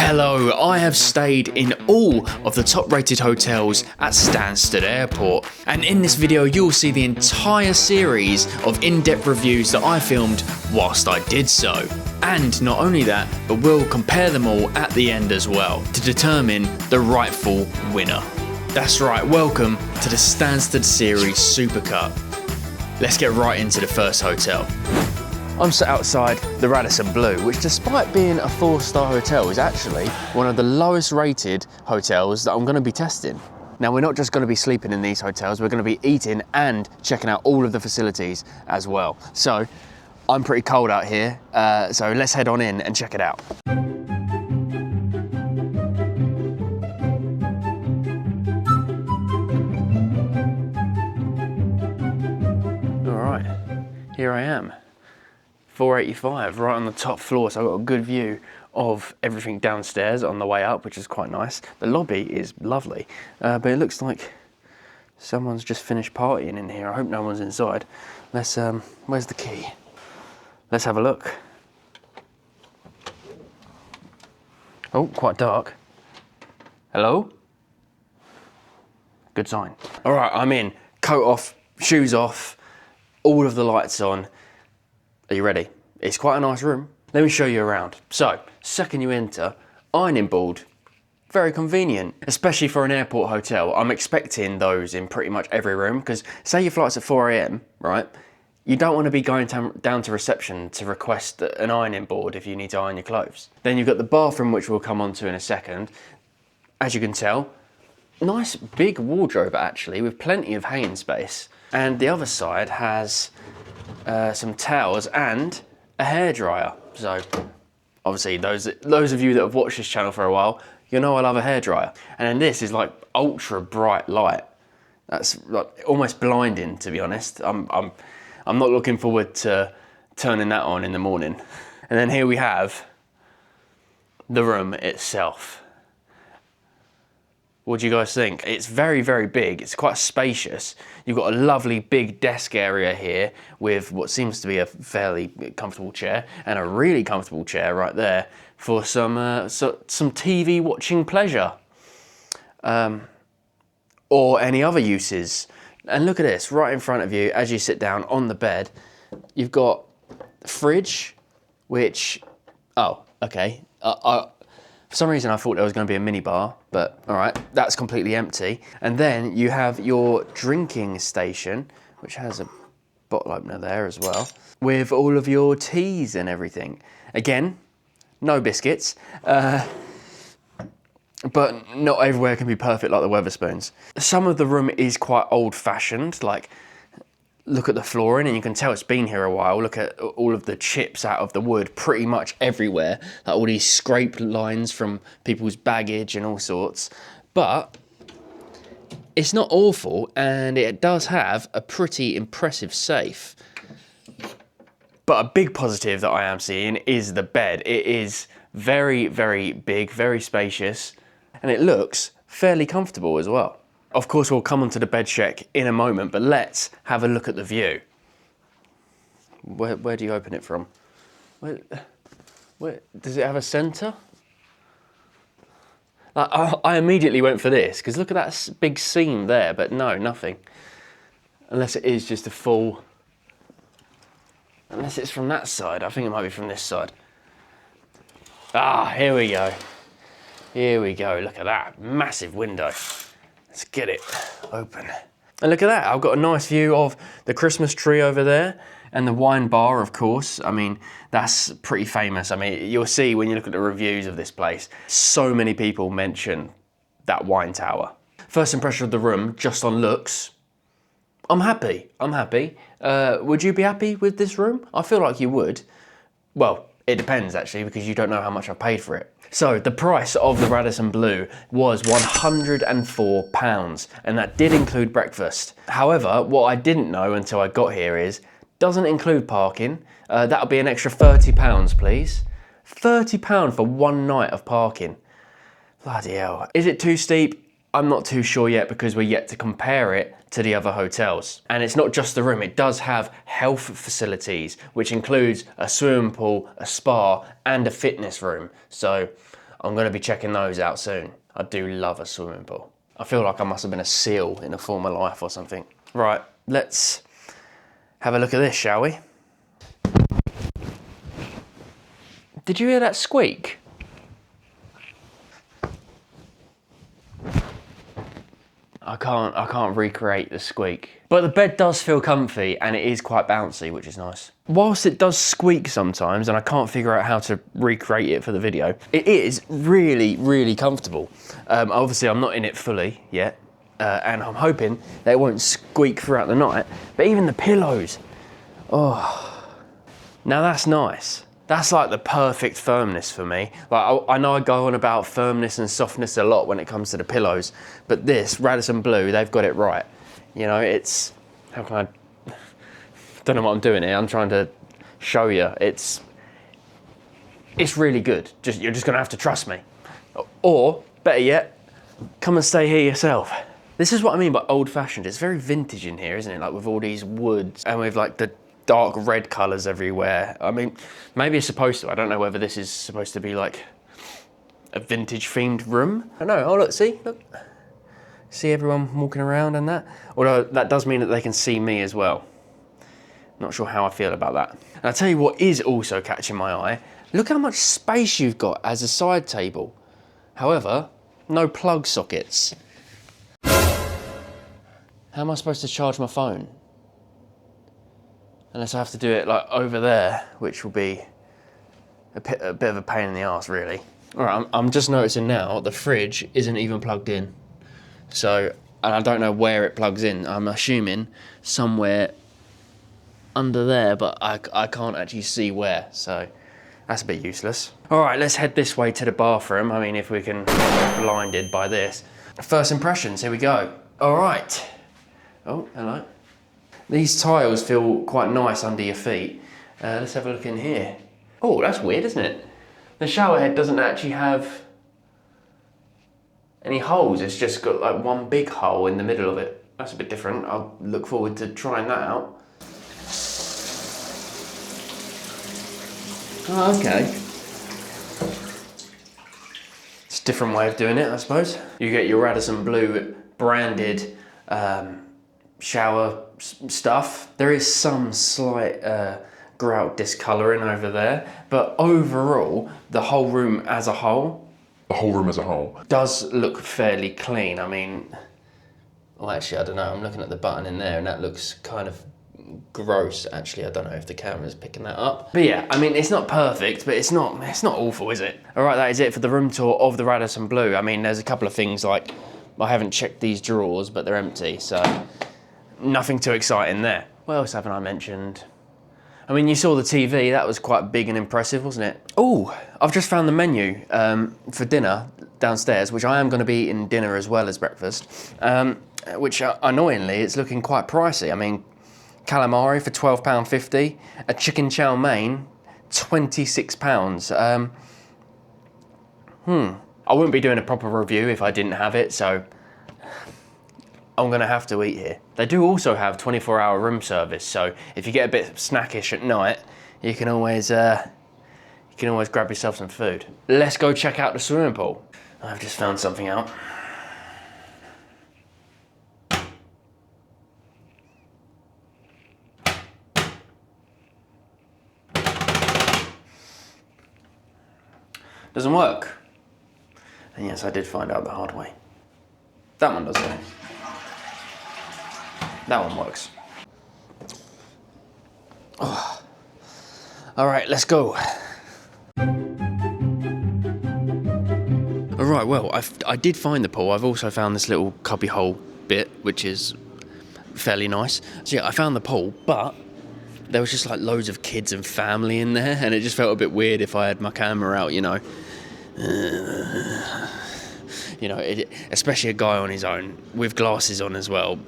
Hello, I have stayed in all of the top rated hotels at Stansted Airport, and in this video you'll see the entire series of in-depth reviews that I filmed whilst I did so. And not only that, but we'll compare them all at the end as well to determine the rightful winner. That's right, welcome to the Stansted series Supercut. Let's get right into the first hotel. I'm sat outside the Radisson Blu, which despite being a 4-star hotel is actually one of the lowest rated hotels that I'm going to be testing. Now we're not just going to be sleeping in these hotels, we're going to be eating and checking out all of the facilities as well. So I'm pretty cold out here, so let's head on in and check it out. All right, here I am. 485 right on the top floor, so I've got a good view of everything downstairs on the way up, which is quite nice. The lobby is lovely, but it looks like someone's just finished partying in here. I hope no one's inside. Let's where's the key? Let's have a look. Oh, quite dark. Hello? Good sign. All right, I'm in. Coat off, shoes off, all of the lights on. Are you ready? It's quite a nice room. Let me show you around. So, second you enter, ironing board. Very convenient, especially for an airport hotel. I'm expecting those in pretty much every room, because say your flight's at 4 AM, right? You don't want to be going down to reception to request an ironing board if you need to iron your clothes. Then you've got the bathroom, which we'll come on to in a second. As you can tell, nice big wardrobe actually, with plenty of hanging space. And the other side has some towels and a hairdryer. So obviously those of you that have watched this channel for a while, you know I love a hairdryer. And then this is like ultra bright light. That's like almost blinding, to be honest. I'm not looking forward to turning that on in the morning. And then here we have the room itself. What do you guys think? It's very, very big. It's quite spacious. You've got a lovely big desk area here with what seems to be a fairly comfortable chair and a really comfortable chair right there for some TV watching pleasure. Or any other uses. And look at this, right in front of you as you sit down on the bed, you've got a fridge, which, oh, okay. For some reason I thought there was going to be a mini bar, but all right, that's completely empty. And then you have your drinking station, which has a bottle opener there as well, with all of your teas and everything. Again, no biscuits, but not everywhere can be perfect like the Wetherspoons. Some of the room is quite old-fashioned, like look at the flooring and you can tell it's been here a while. Look at all of the chips out of the wood pretty much everywhere, like all these scrape lines from people's baggage and all sorts. But it's not awful, and it does have a pretty impressive safe. But a big positive that I am seeing is the bed. It is very, very big, very spacious, and it looks fairly comfortable as well. Of course, we'll come onto the bed check in a moment, but let's have a look at the view. Where do you open it from? Where does it have a centre? I immediately went for this, because look at that big seam there, but no, nothing. Unless it is just a full... Unless it's from that side. I think it might be from this side. Ah, here we go. Here we go, look at that, massive window. Let's get it open. And look at that, I've got a nice view of the Christmas tree over there and the wine bar, of course. I mean, that's pretty famous. I mean, you'll see when you look at the reviews of this place, so many people mention that wine tower. First impression of the room, just on looks, I'm happy. Would you be happy with this room? I feel like you would. Well, it depends actually, because you don't know how much I've paid for it. So the price of the Radisson Blu was £104, and that did include breakfast. However, what I didn't know until I got here is, doesn't include parking. That'll be an extra £30, please. £30 for one night of parking. Bloody hell. Is it too steep? I'm not too sure yet, because we're yet to compare it to the other hotels. And it's not just the room, it does have health facilities, which includes a swimming pool, a spa, and a fitness room. So I'm gonna be checking those out soon. I do love a swimming pool. I feel like I must have been a seal in a former life or something. Right, let's have a look at this, shall we? Did you hear that squeak? I can't recreate the squeak. But the bed does feel comfy and it is quite bouncy, which is nice. Whilst it does squeak sometimes and I can't figure out how to recreate it for the video, it is really, really comfortable. Obviously I'm not in it fully yet, and I'm hoping that it won't squeak throughout the night, but even the pillows, oh, now that's nice. That's like the perfect firmness for me. Like I know I go on about firmness and softness a lot when it comes to the pillows, but this Radisson Blu, they've got it right. You know, it's, how can I don't know what I'm doing here. I'm trying to show you. It's really good. You're just gonna have to trust me. Or, better yet, come and stay here yourself. This is what I mean by old fashioned. It's very vintage in here, isn't it? Like with all these woods and with like the dark red colours everywhere. I mean, maybe it's supposed to. I don't know whether this is supposed to be like a vintage themed room. I don't know. Oh, look, look. See everyone walking around and that? Although that does mean that they can see me as well. Not sure how I feel about that. And I'll tell you what is also catching my eye. Look how much space you've got as a side table. However, no plug sockets. How am I supposed to charge my phone? Unless I have to do it like over there, which will be a bit of a pain in the arse, really. All right, I'm just noticing now the fridge isn't even plugged in. So, and I don't know where it plugs in. I'm assuming somewhere under there, but I can't actually see where, so that's a bit useless. All right, let's head this way to the bathroom. I mean, if we can get blinded by this. First impressions, here we go. All right. Oh, hello. These tiles feel quite nice under your feet. Let's have a look in here. Oh, that's weird, isn't it? The shower head doesn't actually have any holes. It's just got like one big hole in the middle of it. That's a bit different. I'll look forward to trying that out. Oh, okay. It's a different way of doing it, I suppose. You get your Radisson Blu branded shower stuff. There is some slight grout discolouring over there, but overall, the whole room as a whole does look fairly clean. I mean, well, actually, I don't know. I'm looking at the button in there, and that looks kind of gross. Actually, I don't know if the camera's picking that up. But yeah, I mean, it's not perfect, but it's not awful, is it? All right, that is it for the room tour of the Radisson Blu. I mean, there's a couple of things like I haven't checked these drawers, but they're empty, so nothing too exciting there. What else haven't I mentioned? I mean, you saw the TV, that was quite big and impressive, wasn't it? Oh, I've just found the menu for dinner downstairs, which I am going to be eating dinner as well as breakfast, which annoyingly, it's looking quite pricey. I mean, calamari for £12.50, a chicken chow mein, £26. I wouldn't be doing a proper review if I didn't have it, so I'm gonna have to eat here. They do also have 24-hour room service, so if you get a bit snackish at night, you can always grab yourself some food. Let's go check out the swimming pool. I've just found something out. Doesn't work. And yes, I did find out the hard way. That one does though. That one works. Oh. All right, let's go. All right, well, I did find the pool. I've also found this little cubby hole bit, which is fairly nice. So yeah, I found the pool, but there was just like loads of kids and family in there, and it just felt a bit weird if I had my camera out, you know. Especially a guy on his own with glasses on as well.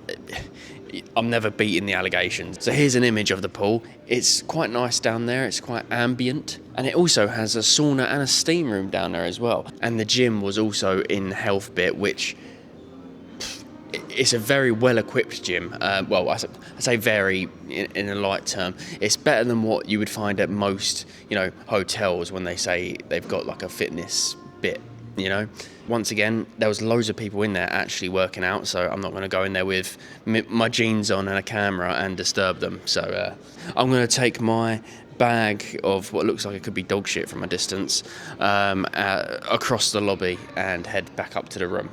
I'm never beating the allegations. So here's an image of the pool. It's quite nice down there. It's quite ambient. And it also has a sauna and a steam room down there as well. And the gym was also in the health bit, which it's a very well-equipped gym. Well, I say very in a light term. It's better than what you would find at most, hotels when they say they've got like a fitness bit, you know. Once again, there was loads of people in there actually working out, so I'm not going to go in there with my jeans on and a camera and disturb them. So I'm going to take my bag of what looks like it could be dog shit from a distance across the lobby and head back up to the room.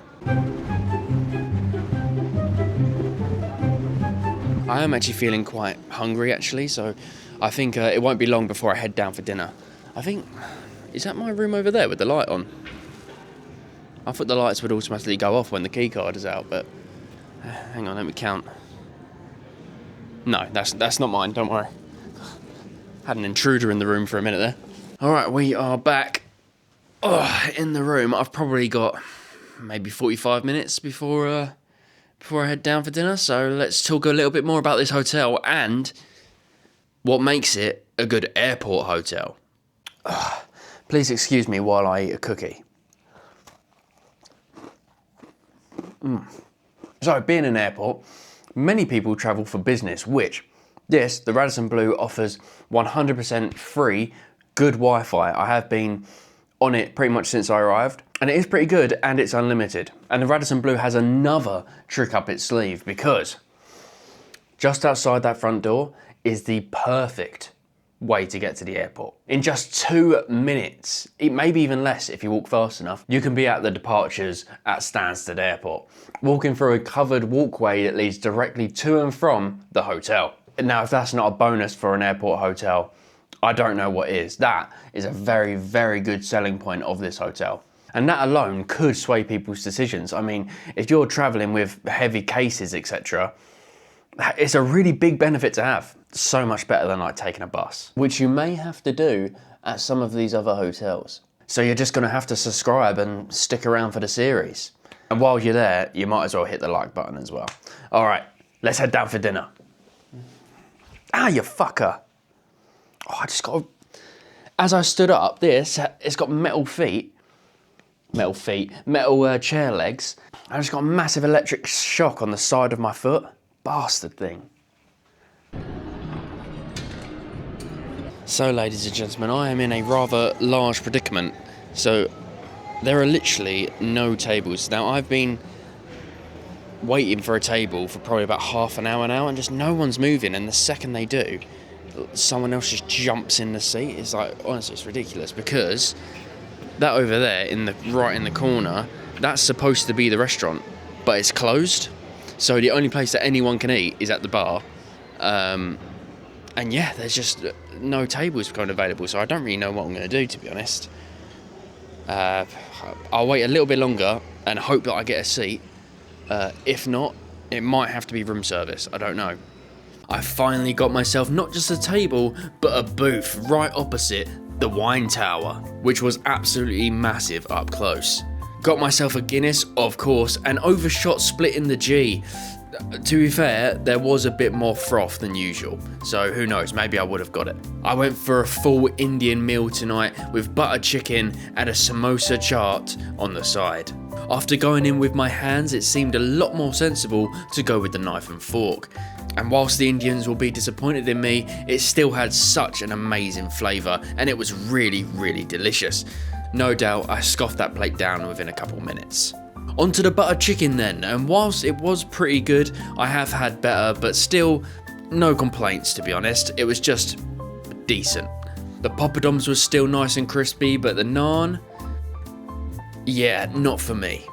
I am actually feeling quite hungry actually, so I think it won't be long before I head down for dinner. I think, is that my room over there with the light on? I thought the lights would automatically go off when the key card is out, but hang on, let me count. No, that's not mine, don't worry. Had an intruder in the room for a minute there. All right, we are back in the room. I've probably got maybe 45 minutes before I head down for dinner. So let's talk a little bit more about this hotel and what makes it a good airport hotel. Please excuse me while I eat a cookie. So, being an airport, many people travel for business, which the Radisson Blu offers 100% free, good Wi-Fi. I have been on it pretty much since I arrived, and it is pretty good, and it's unlimited. And the Radisson Blu has another trick up its sleeve, because just outside that front door is the perfect way to get to the airport. In just 2 minutes, maybe even less if you walk fast enough, you can be at the departures at Stansted Airport, walking through a covered walkway that leads directly to and from the hotel. Now, if that's not a bonus for an airport hotel, I don't know what is. That is a very, very good selling point of this hotel. And that alone could sway people's decisions. I mean, if you're traveling with heavy cases, etc., it's a really big benefit to have. So much better than like taking a bus, which you may have to do at some of these other hotels. So you're just gonna have to subscribe and stick around for the series. And while you're there, you might as well hit the like button as well. All right, let's head down for dinner. Ah, you fucker. Oh, I just got, as I stood up, it's got metal chair legs. I just got a massive electric shock on the side of my foot. Bastard thing. So, ladies and gentlemen, I am in a rather large predicament. So, there are literally no tables. Now, I've been waiting for a table for probably about half an hour now, and just no one's moving. And the second they do, someone else just jumps in the seat. It's like, honestly, it's ridiculous, because that over there, right in the corner, that's supposed to be the restaurant, but it's closed. So the only place that anyone can eat is at the bar. And yeah, there's just no tables becoming available, so I don't really know what I'm going to do, to be honest. I'll wait a little bit longer and hope that I get a seat. If not, it might have to be room service. I don't know. I finally got myself not just a table, but a booth right opposite the wine tower, which was absolutely massive up close. Got myself a Guinness, of course, and overshot splitting the G. To be fair, there was a bit more froth than usual, so who knows, maybe I would have got it. I went for a full Indian meal tonight with butter chicken and a samosa chaat on the side. After going in with my hands, it seemed a lot more sensible to go with the knife and fork. And whilst the Indians will be disappointed in me, it still had such an amazing flavour, and it was really, really delicious. No doubt I scoffed that plate down within a couple minutes. Onto the butter chicken then, and whilst it was pretty good, I have had better, but still no complaints, to be honest. It was just decent. The poppadoms was still nice and crispy, but the naan, yeah, not for me.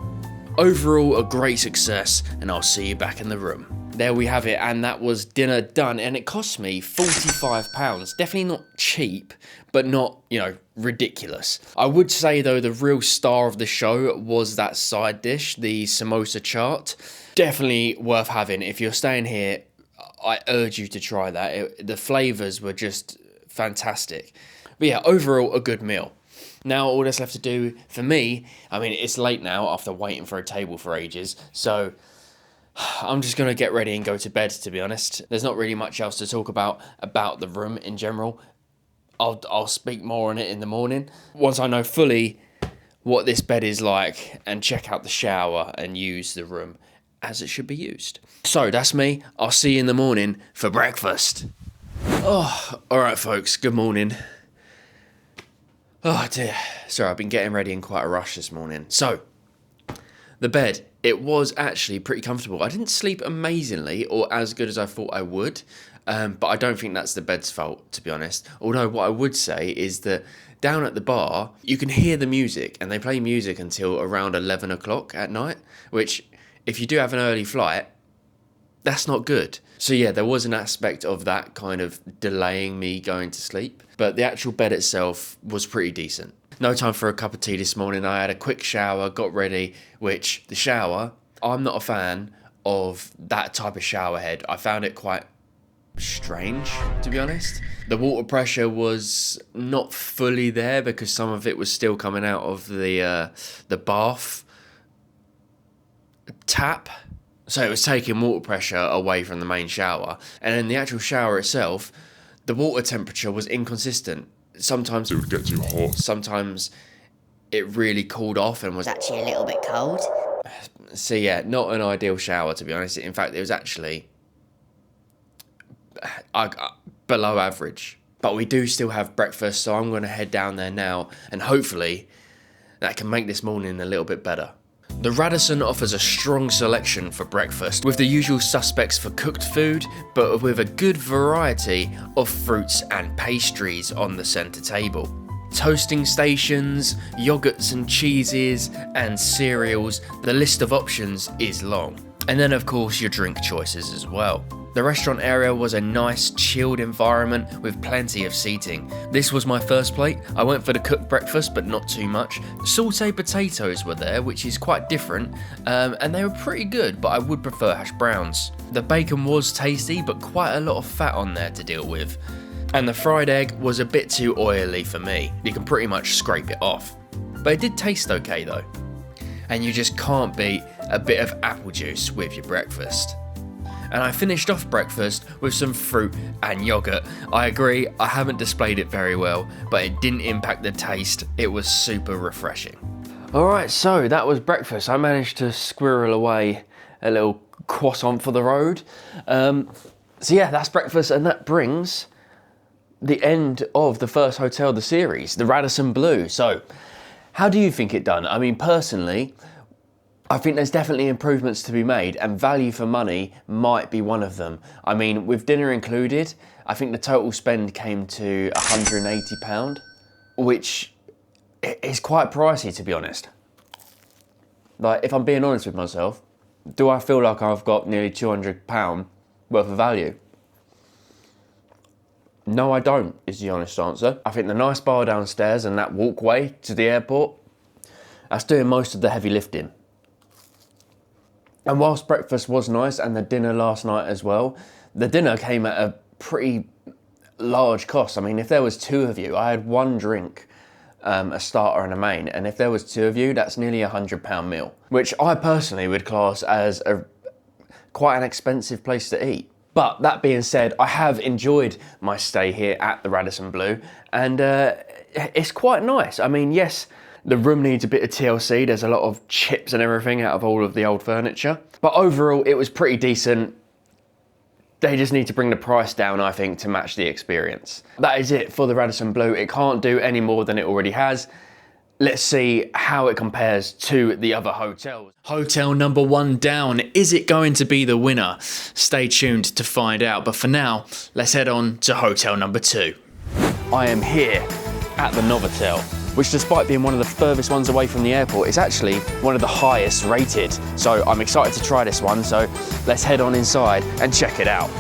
Overall, a great success, and I'll see you back in the room. There we have it, and that was dinner done, and it cost me £45. Definitely not cheap, but not, ridiculous. I would say, though, the real star of the show was that side dish, the samosa chaat. Definitely worth having. If you're staying here, I urge you to try that. The flavours were just fantastic. But yeah, overall, a good meal. Now, all that's left to do for me, it's late now after waiting for a table for ages, so I'm just going to get ready and go to bed, to be honest. There's not really much else to talk about the room in general. I'll speak more on it in the morning, once I know fully what this bed is like and check out the shower and use the room as it should be used. So, that's me. I'll see you in the morning for breakfast. Oh, alright folks, good morning. Oh dear. Sorry, I've been getting ready in quite a rush this morning. So, the bed, it was actually pretty comfortable. I didn't sleep amazingly or as good as I thought I would, but I don't think that's the bed's fault, to be honest. Although what I would say is that down at the bar, you can hear the music, and they play music until around 11 o'clock at night, which, if you do have an early flight, that's not good. So yeah, there was an aspect of that kind of delaying me going to sleep, but the actual bed itself was pretty decent. No time for a cup of tea this morning. I had a quick shower, got ready, which the shower, I'm not a fan of that type of shower head. I found it quite strange, to be honest. The water pressure was not fully there because some of it was still coming out of the bath tap. So it was taking water pressure away from the main shower. And then the actual shower itself, the water temperature was inconsistent. Sometimes it would get too hot. Sometimes it really cooled off and was actually a little bit cold. So yeah, not an ideal shower, to be honest. In fact, it was actually below average. But we do still have breakfast, so I'm going to head down there now, and hopefully that can make this morning a little bit better. The Radisson offers a strong selection for breakfast, with the usual suspects for cooked food, but with a good variety of fruits and pastries on the centre table. Toasting stations, yogurts and cheeses, and cereals, the list of options is long. And then of course your drink choices as well. The restaurant area was a nice, chilled environment with plenty of seating. This was my first plate. I went for the cooked breakfast, but not too much. Sauteed potatoes were there, which is quite different, and they were pretty good, but I would prefer hash browns. The bacon was tasty, but quite a lot of fat on there to deal with. And the fried egg was a bit too oily for me. You can pretty much scrape it off. But it did taste okay though. And you just can't beat a bit of apple juice with your breakfast. And I finished off breakfast with some fruit and yogurt. I agree, I haven't displayed it very well, but it didn't impact the taste. It was super refreshing. Alright, so that was breakfast. I managed to squirrel away a little croissant for the road. So yeah, that's breakfast, and that brings the end of the first hotel of the series, the Radisson Blu. So, how do you think it done? I mean, personally, I think there's definitely improvements to be made, and value for money might be one of them. I mean, with dinner included, I think the total spend came to £180, which is quite pricey, to be honest. Like, if I'm being honest with myself, do I feel like I've got nearly £200 worth of value? No, I don't, is the honest answer. I think the nice bar downstairs and that walkway to the airport, that's doing most of the heavy lifting. And whilst breakfast was nice, and the dinner last night as well, the dinner came at a pretty large cost. I mean, if there was two of you, I had one drink, a starter and a main, and if there was two of you, that's nearly £100 meal, which I personally would class as quite an expensive place to eat. But that being said, I have enjoyed my stay here at the Radisson Blu, and it's quite nice. I mean, yes, the room needs a bit of TLC. There's a lot of chips and everything out of all of the old furniture. But overall, it was pretty decent. They just need to bring the price down, I think, to match the experience. That is it for the Radisson Blu. It can't do any more than it already has. Let's see how it compares to the other hotels. Hotel number 1 down. Is it going to be the winner? Stay tuned to find out. But for now, let's head on to hotel number 2. I am here at the Novotel, which, despite being one of the furthest ones away from the airport, is actually one of the highest rated. So I'm excited to try this one, so let's head on inside and check it out.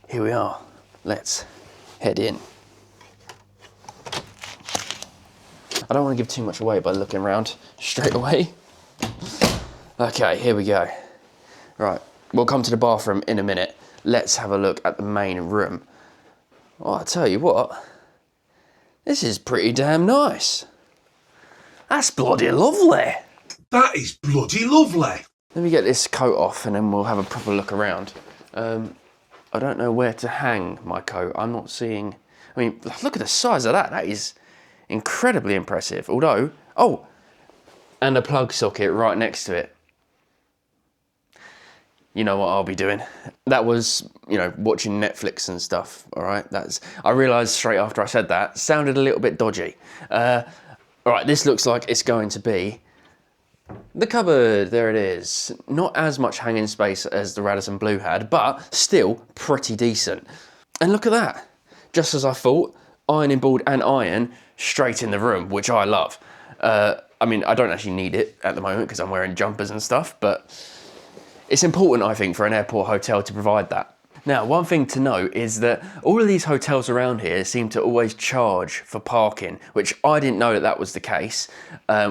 Here we are, let's head in. I don't want to give too much away by looking around straight away. Okay, here we go. Right, we'll come to the bathroom in a minute. Let's have a look at the main room. Oh, I tell you what, this is pretty damn nice. That's bloody lovely. That is bloody lovely. Let me get this coat off and then we'll have a proper look around. I don't know where to hang my coat. I'm not seeing, I mean, look at the size of that. That is incredibly impressive. Although, oh, and a plug socket right next to it. You know what I'll be doing. That was, you know, watching Netflix and stuff, all right? I realised straight after I said that, sounded a little bit dodgy. All right, this looks like it's going to be the cupboard. There it is. Not as much hanging space as the Radisson Blu had, but still pretty decent. And look at that. Just as I thought, ironing board and iron straight in the room, which I love. I mean, I don't actually need it at the moment because I'm wearing jumpers and stuff, but it's important, I think, for an airport hotel to provide that. Now, one thing to note is that all of these hotels around here seem to always charge for parking, which I didn't know that was the case,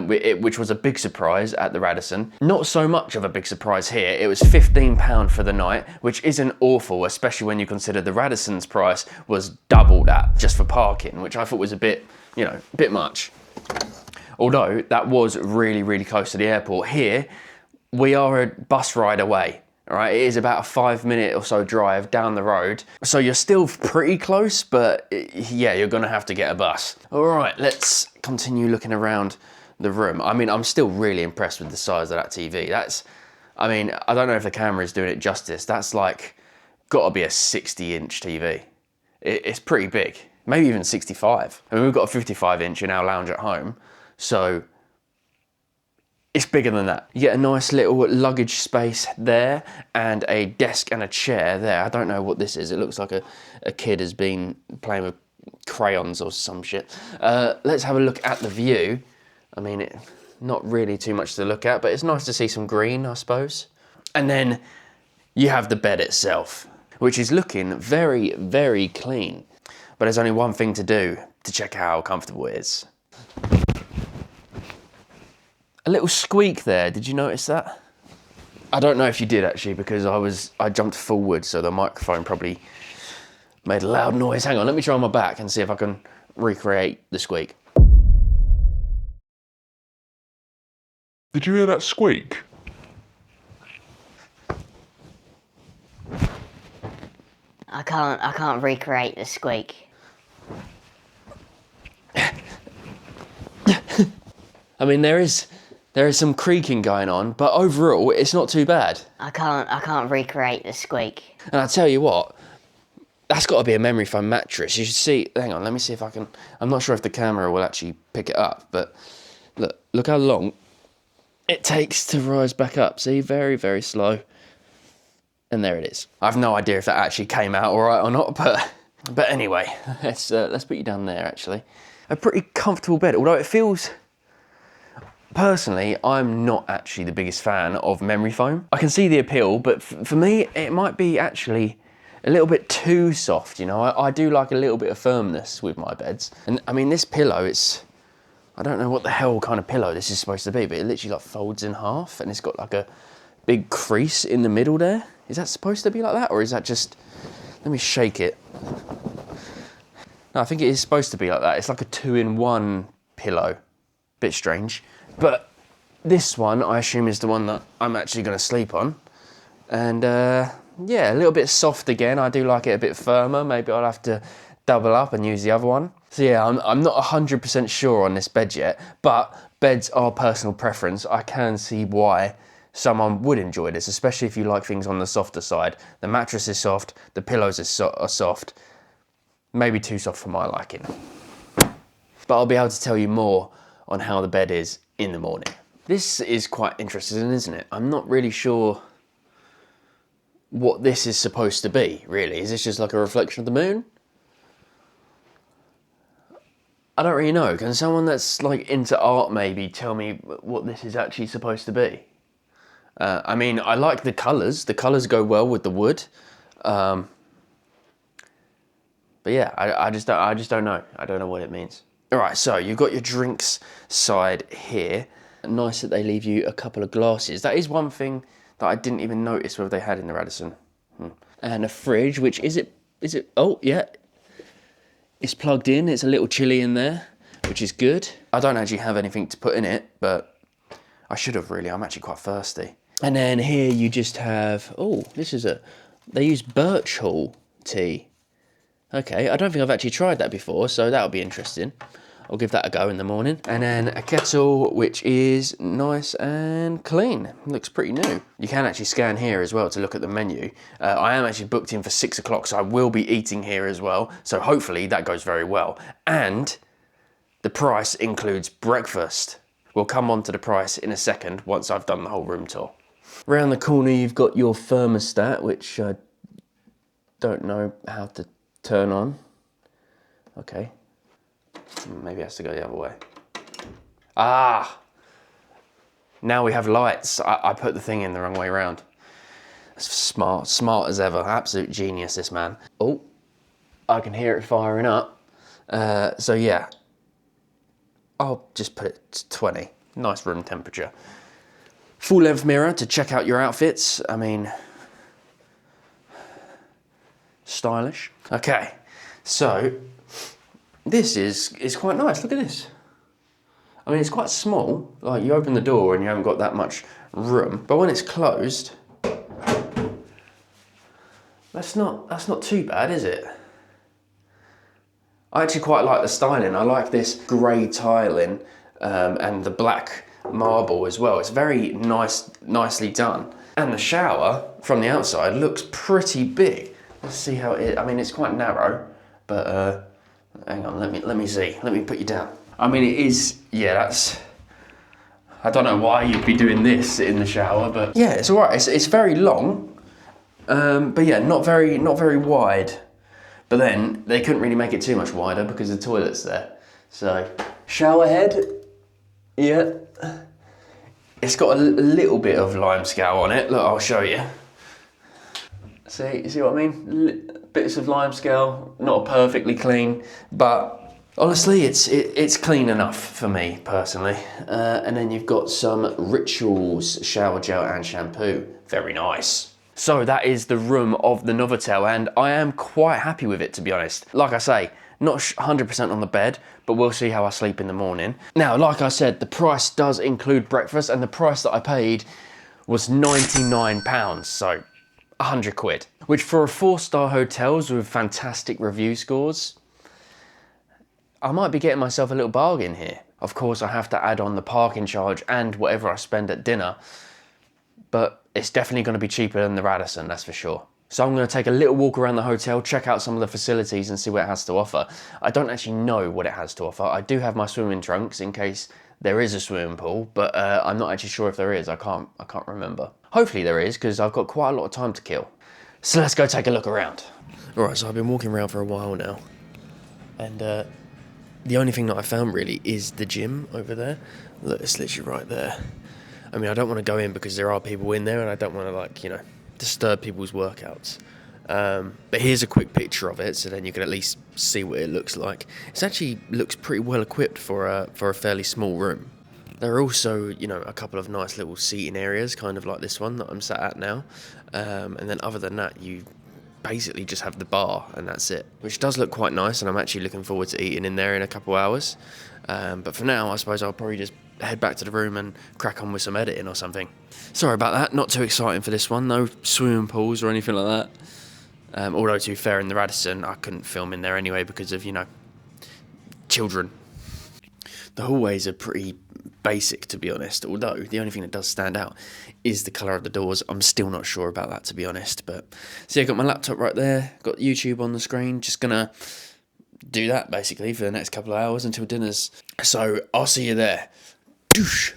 which was a big surprise at the Radisson. Not so much of a big surprise here. It was £15 for the night, which isn't awful, especially when you consider the Radisson's price was double that just for parking, which I thought was a bit, you know, a bit much. Although that was really, really close to the airport. Here, we are a bus ride away. All right, it is about a 5-minute or so drive down the road. So you're still pretty close, but yeah, you're gonna have to get a bus. All right, let's continue looking around the room. I mean, I'm still really impressed with the size of that TV. I mean, I don't know if the camera is doing it justice. That's like, gotta be a 60-inch TV. It's pretty big, maybe even 65. I mean, we've got a 55-inch in our lounge at home, so it's bigger than that. You get a nice little luggage space there and a desk and a chair there. I don't know what this is. It looks like a kid has been playing with crayons or some shit. Let's have a look at the view. I mean, not really too much to look at, but it's nice to see some green, I suppose. And then you have the bed itself, which is looking very, very clean. But there's only one thing to do to check how comfortable it is. A little squeak there, did you notice that? I don't know if you did actually, because I jumped forward, so the microphone probably made a loud noise. Hang on, let me try on my back and see if I can recreate the squeak. Did you hear that squeak? I can't recreate the squeak. I mean, there is some creaking going on, but overall, it's not too bad. I can't recreate the squeak. And I tell you what, that's got to be a memory foam mattress. You should see, hang on, let me see if I can, I'm not sure if the camera will actually pick it up, but look how long it takes to rise back up. See, very, very slow. And there it is. I have no idea if that actually came out all right or not, but anyway, let's put you down there actually. A pretty comfortable bed, although it feels, personally, I'm not actually the biggest fan of memory foam. I can see the appeal, but for me, it might be actually a little bit too soft, you know? I do like a little bit of firmness with my beds. And I mean, this pillow, I don't know what the hell kind of pillow this is supposed to be, but it literally like folds in half and it's got like a big crease in the middle there. Is that supposed to be like that? Or is that just, let me shake it. No, I think it is supposed to be like that. It's like a 2-in-1 pillow. Bit strange. But this one, I assume, is the one that I'm actually going to sleep on. And yeah, a little bit soft again. I do like it a bit firmer. Maybe I'll have to double up and use the other one. So yeah, I'm not 100% sure on this bed yet, but beds are personal preference. I can see why someone would enjoy this, especially if you like things on the softer side. The mattress is soft, the pillows are soft. Maybe too soft for my liking. But I'll be able to tell you more on how the bed is in the morning. This is quite interesting, isn't it? I'm not really sure what this is supposed to be, really. Is this just like a reflection of the moon? I don't really know. Can someone that's like into art maybe tell me what this is actually supposed to be? I mean, I like the colours. The colours go well with the wood. But yeah, I just don't know. I don't know what it means. All right, so you've got your drinks side here. Nice that they leave you a couple of glasses. That is one thing that I didn't even notice whether they had in the Radisson. And a fridge, which is it? Oh, yeah. It's plugged in. It's a little chilly in there, which is good. I don't actually have anything to put in it, but I should have really. I'm actually quite thirsty. And then here you just have, oh, they use birch hull tea. Okay, I don't think I've actually tried that before, so that'll be interesting. I'll give that a go in the morning. And then a kettle, which is nice and clean. Looks pretty new. You can actually scan here as well to look at the menu. I am actually booked in for 6 o'clock, so I will be eating here as well. So hopefully that goes very well. And the price includes breakfast. We'll come on to the price in a second once I've done the whole room tour. Round the corner, you've got your thermostat, which I don't know how to turn on. Okay. Maybe it has to go the other way. Ah! Now we have lights. I put the thing in the wrong way around. Smart as ever. Absolute genius, this man. Oh, I can hear it firing up. So yeah, I'll just put it to 20. Nice room temperature. Full length mirror to check out your outfits. I mean, stylish. Okay, so this is quite nice. Look at this. I mean, it's quite small. Like, you open the door and you haven't got that much room, but when it's closed, that's not too bad, is it? I actually quite like the styling. I like this grey tiling and the black marble as well. It's very nicely done. And the shower from the outside looks pretty big. Let's see how it. I mean, it's quite narrow, but hang on. Let me see. Let me put you down. I mean, it is. Yeah, that's. I don't know why you'd be doing this in the shower, but yeah, it's alright. It's very long, but yeah, not very wide. But then they couldn't really make it too much wider because the toilet's there. So shower head, yeah. It's got a little bit of limescale on it. Look, I'll show you. See what I mean? Bits of limescale, not perfectly clean, but honestly, it's clean enough for me personally. And then you've got some Rituals shower gel and shampoo. Very nice. So that is the room of the Novotel, and I am quite happy with it, to be honest. Like I say, not 100% on the bed, but we'll see how I sleep in the morning. Now, like I said, the price does include breakfast, and the price that I paid was £99, so 100 quid. Which for a 4-star hotels with fantastic review scores, I might be getting myself a little bargain here. Of course, I have to add on the parking charge and whatever I spend at dinner, but it's definitely going to be cheaper than the Radisson, that's for sure. So I'm going to take a little walk around the hotel, check out some of the facilities and see what it has to offer. I don't actually know what it has to offer. I do have my swimming trunks in case there is a swimming pool, but I'm not actually sure if there is. I can't remember. Hopefully there is, because I've got quite a lot of time to kill. So let's go take a look around. All right, so I've been walking around for a while now, and the only thing that I found really is the gym over there. Look, it's literally right there. I mean, I don't want to go in because there are people in there and I don't want to, like, you know, disturb people's workouts. But here's a quick picture of it, so then you can at least see what it looks like. It actually looks pretty well equipped for a fairly small room. There are also, you know, a couple of nice little seating areas, kind of like this one that I'm sat at now. And then other than that, you basically just have the bar and that's it, which does look quite nice, and I'm actually looking forward to eating in there in a couple hours. But for now, I suppose I'll probably just head back to the room and crack on with some editing or something. Sorry about that, not too exciting for this one. No swimming pools or anything like that. Although, to be fair, in the Radisson, I couldn't film in there anyway because of, you know, children. The hallways are pretty basic, to be honest, although the only thing that does stand out is the colour of the doors. I'm still not sure about that, to be honest. But so yeah, got my laptop right there, got YouTube on the screen, just gonna do that basically for the next couple of hours until dinner's. So I'll see you there.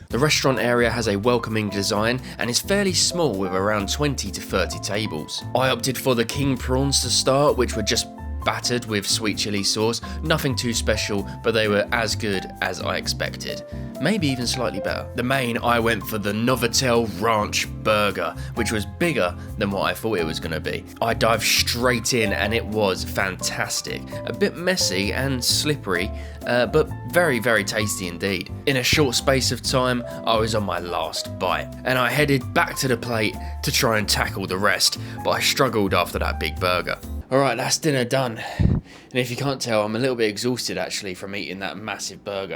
The restaurant area has a welcoming design and is fairly small with around 20 to 30 tables. I opted for the king prawns to start, which were just battered with sweet chili sauce. Nothing too special, but they were as good as I expected. Maybe even slightly better. The main, I went for the Novotel Ranch Burger, which was bigger than what I thought it was going to be. I dived straight in and it was fantastic. A bit messy and slippery, but very, very tasty indeed. In a short space of time, I was on my last bite, and I headed back to the plate to try and tackle the rest, but I struggled after that big burger. Alright, that's dinner done. And if you can't tell, I'm a little bit exhausted actually from eating that massive burger.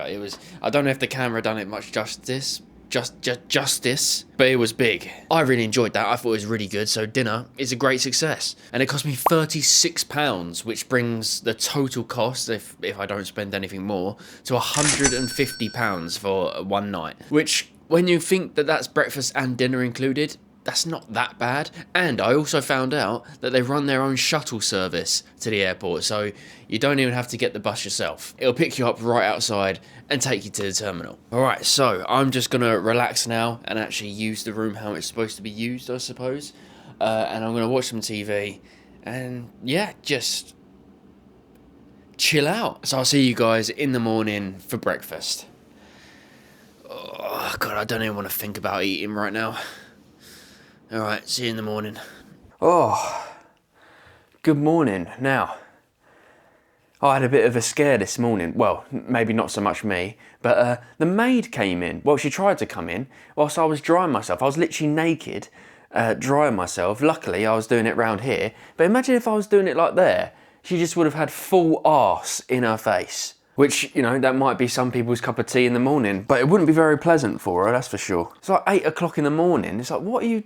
I don't know if the camera done it much justice, justice, but it was big. I really enjoyed that. I thought it was really good. So dinner is a great success. And it cost me £36, which brings the total cost, if I don't spend anything more, to £150 for one night. Which, when you think that that's breakfast and dinner included, that's not that bad. And I also found out that they run their own shuttle service to the airport, so you don't even have to get the bus yourself. It'll pick you up right outside and take you to the terminal. Alright, so I'm just gonna relax now and actually use the room how it's supposed to be used, I suppose. And I'm gonna watch some TV and yeah, just chill out. So I'll see you guys in the morning for breakfast. Oh God, I don't even want to think about eating right now. Alright, see you in the morning. Oh, good morning. Now, I had a bit of a scare this morning. Well, maybe not so much me, but the maid came in. Well, she tried to come in whilst I was drying myself. I was literally naked, drying myself. Luckily, I was doing it round here. But imagine if I was doing it like there. She just would have had full arse in her face. Which, you know, that might be some people's cup of tea in the morning, but it wouldn't be very pleasant for her, that's for sure. It's like 8 o'clock in the morning. It's like, what are you...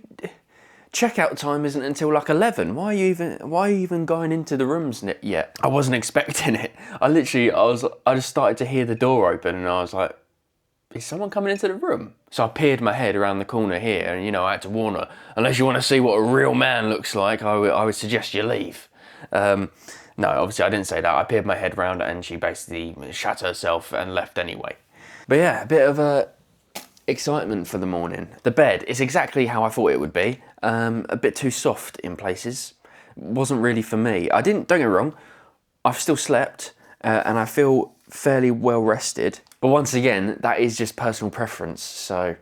Checkout time isn't until like 11. Why are you even going into the rooms yet? I wasn't expecting it. I just started to hear the door open and I was like, is someone coming into the room? So I peered my head around the corner here and, you know, I had to warn her, unless you want to see what a real man looks like, I would suggest you leave. No, obviously I didn't say that. I peered my head round and she basically shut herself and left anyway. But yeah, a bit of excitement for the morning. The bed is exactly how I thought it would be. A bit too soft in places. Wasn't really for me. Don't get me wrong, I've still slept and I feel fairly well rested. But once again, that is just personal preference, so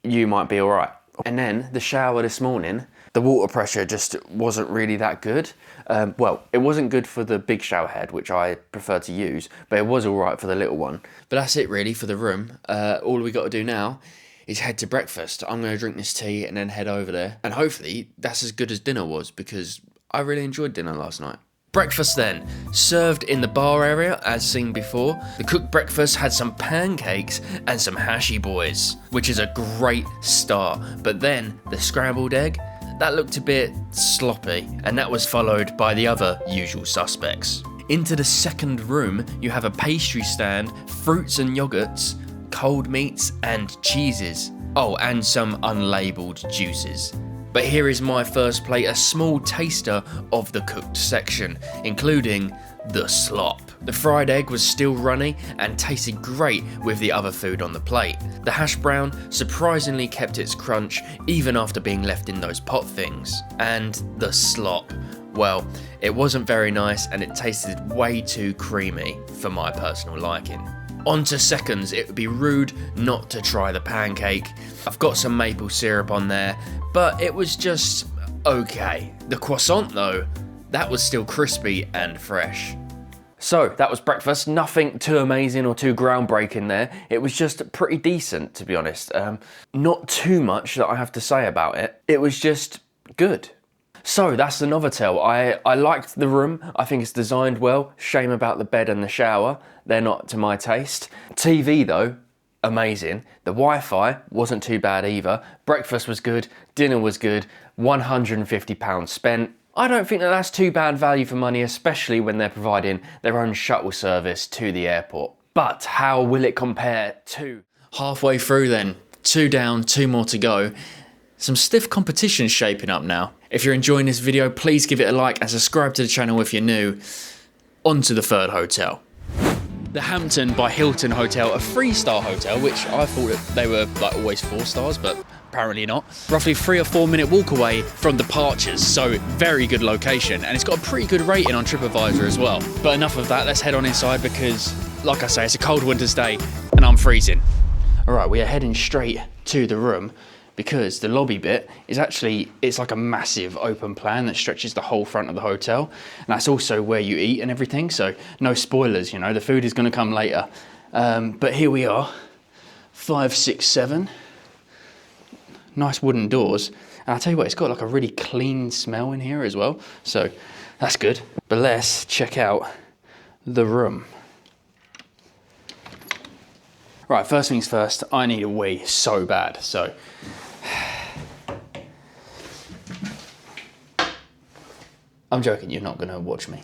you might be all right. And then the shower this morning, the water pressure just wasn't really that good. Well, it wasn't good for the big shower head, which I prefer to use, but it was all right for the little one. But that's it really for the room. All we got to do now is head to breakfast. I'm going to drink this tea and then head over there. And hopefully that's as good as dinner was, because I really enjoyed dinner last night. Breakfast then, served in the bar area as seen before. The cooked breakfast had some pancakes and some hashy boys, which is a great start. But then the scrambled egg, that looked a bit sloppy, and that was followed by the other usual suspects. Into the second room, you have a pastry stand, fruits and yogurts, cold meats and cheeses. Oh, and some unlabelled juices. But here is my first plate, a small taster of the cooked section, including the slop. The fried egg was still runny and tasted great with the other food on the plate. The hash brown surprisingly kept its crunch even after being left in those pot things. And the slop, well, it wasn't very nice and it tasted way too creamy for my personal liking. On to seconds, it would be rude not to try the pancake. I've got some maple syrup on there, but it was just okay. The croissant though, that was still crispy and fresh. So that was breakfast, nothing too amazing or too groundbreaking there. It was just pretty decent, to be honest. Not too much that I have to say about it. It was just good. So that's the Novotel. I liked the room. I think it's designed well. Shame about the bed and the shower. They're not to my taste. TV though, amazing. The Wi-Fi wasn't too bad either. Breakfast was good. Dinner was good. £150 spent. I don't think that that's too bad value for money, especially when they're providing their own shuttle service to the airport. But how will it compare to? Halfway through then. 2 down, 2 more to go. Some stiff competition shaping up now. If you're enjoying this video, please give it a like and subscribe to the channel if you're new. On to the third hotel. The Hampton by Hilton Hotel, a 3-star hotel, which I thought that they were like always 4 stars, but apparently not. Roughly 3 or 4 minute walk away from departures, so very good location. And it's got a pretty good rating on TripAdvisor as well. But enough of that, let's head on inside because, like I say, it's a cold winter's day and I'm freezing. All right, we are heading straight to the room, because the lobby bit is actually, it's like a massive open plan that stretches the whole front of the hotel. And that's also where you eat and everything, so no spoilers, you know, the food is gonna come later. But here we are, 5, 6, 7. Nice wooden doors. And I'll tell you what, it's got like a really clean smell in here as well, so that's good. But let's check out the room. Right, first things first, I need a wee so bad, so. I'm joking, you're not gonna watch me.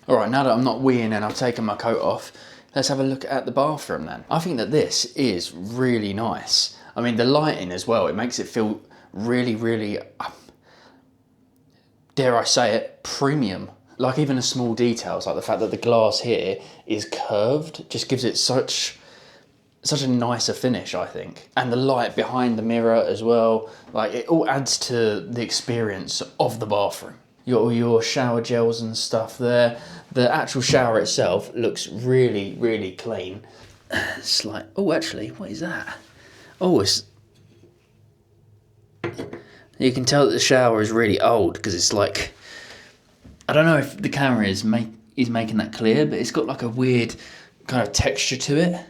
All right, now that I'm not weeing and I've taken my coat off, let's have a look at the bathroom then. I think that this is really nice. I mean, the lighting as well, it makes it feel really, really, dare I say it, premium. Like even the small details, like the fact that the glass here is curved, just gives it such a nicer finish, I think. And the light behind the mirror as well, like it all adds to the experience of the bathroom. You got all your shower gels and stuff there. The actual shower itself looks really, really clean. It's like, oh, actually, what is that? Oh, it's... You can tell that the shower is really old because it's like... I don't know if the camera is making that clear, but it's got like a weird kind of texture to it.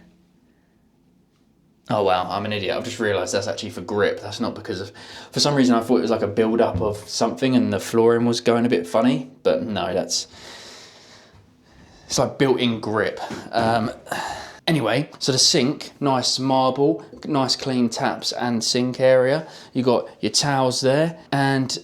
Oh wow, I'm an idiot. I've just realised that's actually for grip. That's not because of... For some reason I thought it was like a build-up of something and the flooring was going a bit funny. But no, that's... It's like built-in grip. Anyway, so the sink, nice marble, nice clean taps and sink area. You got your towels there. And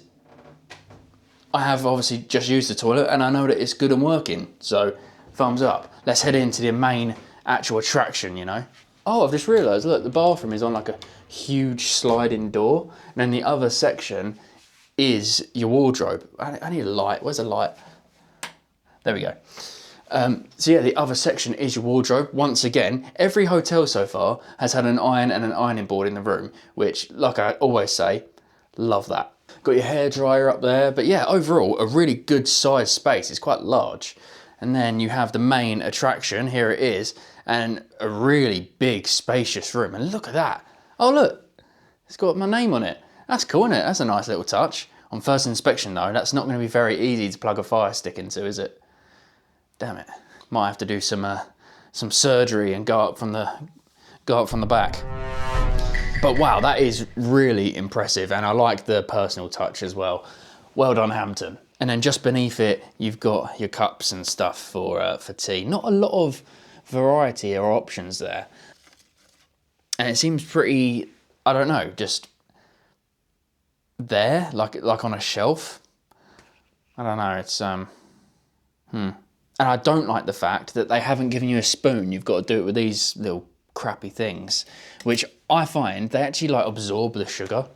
I have obviously just used the toilet and I know that it's good and working. So, thumbs up. Let's head into the main actual attraction, you know. Oh, I've just realised, look, the bathroom is on like a huge sliding door. And then the other section is your wardrobe. I need a light. Where's the light? There we go. So yeah, the other section is your wardrobe. Once again, every hotel so far has had an iron and an ironing board in the room, which, like I always say, love that. Got your hairdryer up there. But yeah, overall, a really good sized space. It's quite large. And then you have the main attraction. Here it is. And a really big, spacious room. And look at that. Oh, look. It's got my name on it. That's cool, isn't it? That's a nice little touch. On first inspection, though, that's not going to be very easy to plug a fire stick into, is it? Damn it. Might have to do some surgery and go up from the back. But wow, that is really impressive. And I like the personal touch as well. Well done, Hampton. And then just beneath it, you've got your cups and stuff for tea. Not a lot of variety or options there. And it seems pretty, I don't know, just there, like on a shelf. I don't know, it's, And I don't like the fact that they haven't given you a spoon. You've got to do it with these little crappy things, which I find they actually like absorb the sugar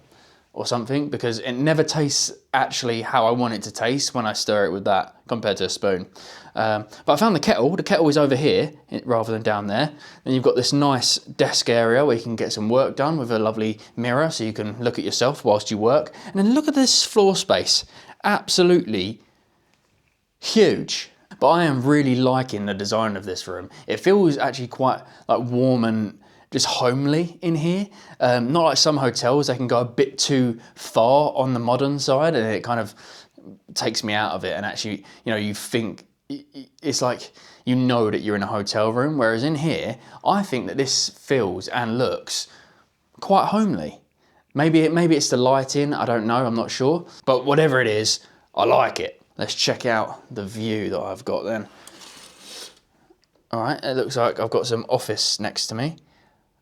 or something, because it never tastes actually how I want it to taste when I stir it with that compared to a spoon. But I found the kettle. The kettle is over here rather than down there. Then you've got this nice desk area where you can get some work done with a lovely mirror so you can look at yourself whilst you work. And then look at this floor space. Absolutely huge. But I am really liking the design of this room. It feels actually quite like warm and just homely in here. Not like some hotels, they can go a bit too far on the modern side and it kind of takes me out of it. And actually, you know, you think, it's like, you know that you're in a hotel room. Whereas in here, I think that this feels and looks quite homely. Maybe it's the lighting, I don't know, I'm not sure. But whatever it is, I like it. Let's check out the view that I've got then. All right, it looks like I've got some office next to me.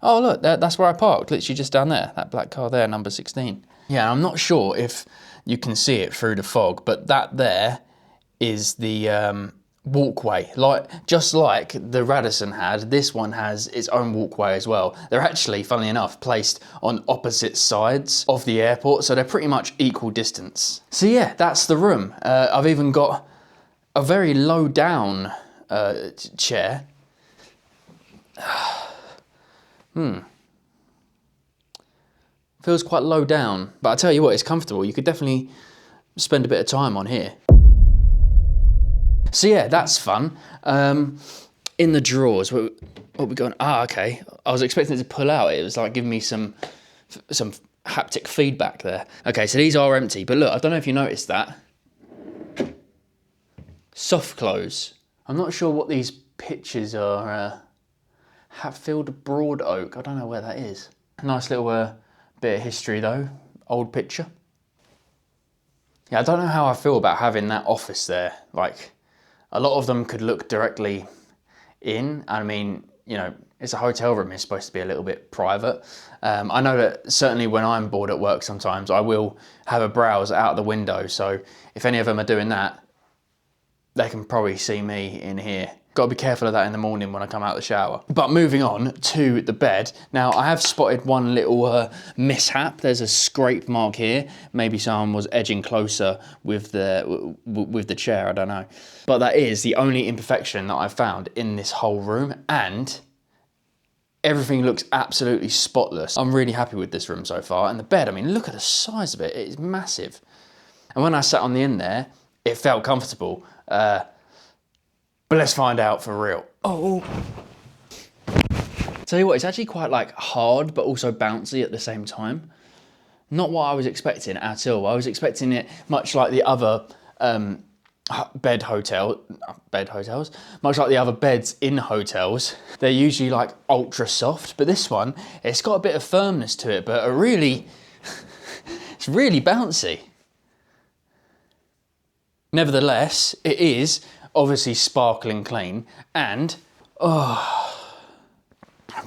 Oh look, that's where I parked, literally just down there. That black car there, number 16. Yeah, I'm not sure if you can see it through the fog, but that there is the walkway. Just like the Radisson had, this one has its own walkway as well. They're actually, funnily enough, placed on opposite sides of the airport, so they're pretty much equal distance. So yeah, that's the room. I've even got a very low down chair. Feels quite low down, but I tell you what, it's comfortable. You could definitely spend a bit of time on here. So yeah, that's fun. In the drawers, what are we going? Ah, okay. I was expecting it to pull out. It was like giving me some haptic feedback there. Okay, so these are empty, but look, I don't know if you noticed that. soft close. I'm not sure what these pictures are. Hatfield Broad Oak, I don't know where that is. Nice little bit of history though, old picture. Yeah, I don't know how I feel about having that office there. Like, a lot of them could look directly in. I mean, you know, it's a hotel room, it's supposed to be a little bit private. I know that certainly when I'm bored at work sometimes, I will have a browse out the window. So if any of them are doing that, they can probably see me in here. Got to be careful of that in the morning when I come out of the shower. But moving on to the bed. Now, I have spotted one little mishap. There's a scrape mark here. Maybe someone was edging closer with the chair, I don't know. But that is the only imperfection that I've found in this whole room, and everything looks absolutely spotless. I'm really happy with this room so far. And the bed, I mean, look at the size of it. It is massive. And when I sat on the end there, it felt comfortable. But let's find out for real. Oh. Tell you what, it's actually quite like hard, but also bouncy at the same time. Not what I was expecting at all. I was expecting it much like the other much like the other beds in hotels. They're usually like ultra soft, but this one, it's got a bit of firmness to it, but it's really bouncy. Nevertheless, it is obviously sparkling clean and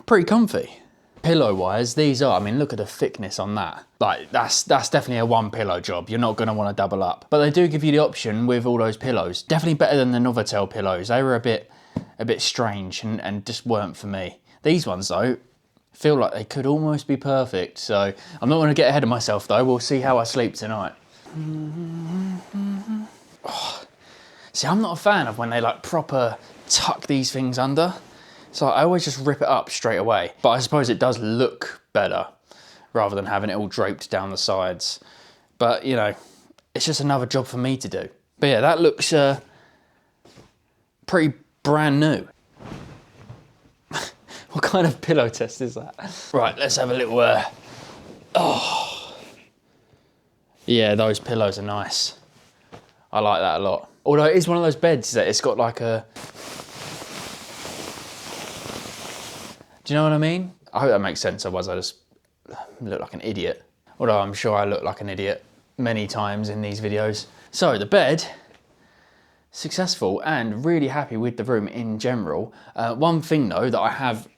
pretty comfy. Pillow wise, these are, I mean, look at the thickness on that. Like, that's definitely a one pillow job. You're not gonna wanna double up. But they do give you the option with all those pillows. Definitely better than the Novotel pillows. They were a bit strange and just weren't for me. These ones though, feel like they could almost be perfect. So I'm not gonna get ahead of myself though. We'll see how I sleep tonight. See, I'm not a fan of when they like proper tuck these things under. So I always just rip it up straight away. But I suppose it does look better rather than having it all draped down the sides. But, you know, it's just another job for me to do. But yeah, that looks pretty brand new. What kind of pillow test is that? Right, let's have a little, yeah, those pillows are nice. I like that a lot. Although it is one of those beds that it's got like a... Do you know what I mean? I hope that makes sense, otherwise I just look like an idiot. Although I'm sure I look like an idiot many times in these videos. So the bed, successful and really happy with the room in general. One thing though that I have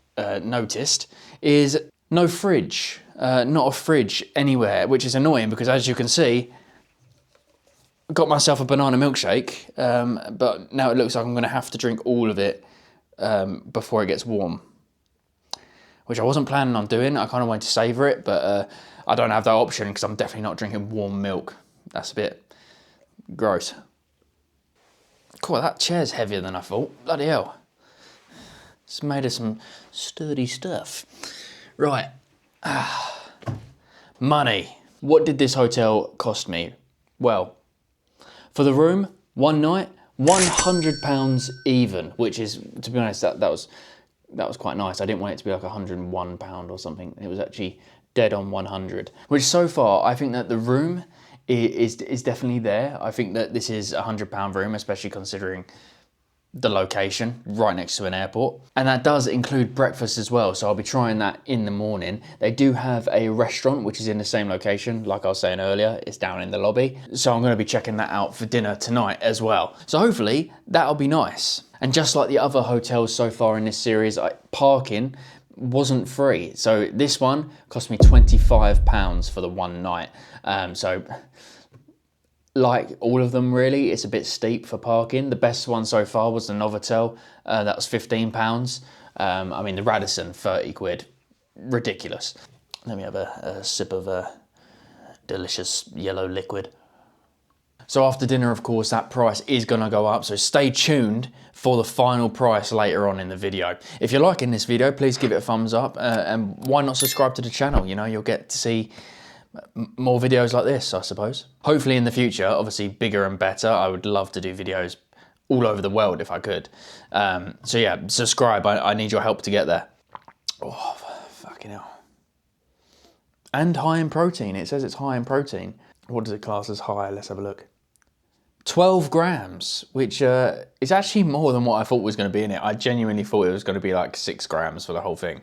noticed is no fridge. Not a fridge anywhere, which is annoying because as you can see, got myself a banana milkshake, but now it looks like I'm gonna have to drink all of it before it gets warm. Which I wasn't planning on doing. I kind of wanted to savour it, but I don't have that option because I'm definitely not drinking warm milk. That's a bit gross. Cool, that chair's heavier than I thought. Bloody hell. It's made of some sturdy stuff. Right. Money. What did this hotel cost me? Well, for the room, one night, £100 even, which is, to be honest, that was quite nice. I didn't want it to be like £101 or something. It was actually dead on 100. Which so far, I think that the room is definitely there. I think that this is a £100 room, especially considering the location, right next to an airport. And that does include breakfast as well, so I'll be trying that in the morning. They do have a restaurant, which is in the same location, like I was saying earlier, it's down in the lobby. So I'm gonna be checking that out for dinner tonight as well. So hopefully, that'll be nice. And just like the other hotels so far in this series, parking wasn't free. So this one cost me £25 for the one night. So like all of them really, it's a bit steep for parking. The best one so far was the Novotel, that was £15. I mean the Radisson, 30 quid, ridiculous. Let me have a sip of a delicious yellow liquid. So after dinner, of course, that price is gonna go up, so stay tuned for the final price later on in the video. If you're liking this video, please give it a thumbs up, and why not subscribe to the channel? You know, you'll get to see more videos like this, I suppose. Hopefully in the future, obviously bigger and better. I would love to do videos all over the world if I could. So yeah, subscribe, I need your help to get there. Oh, fucking hell. And high in protein, it says it's high in protein. What does it class as high? Let's have a look. 12 grams, which is actually more than what I thought was going to be in it. I genuinely thought it was going to be like 6 grams for the whole thing.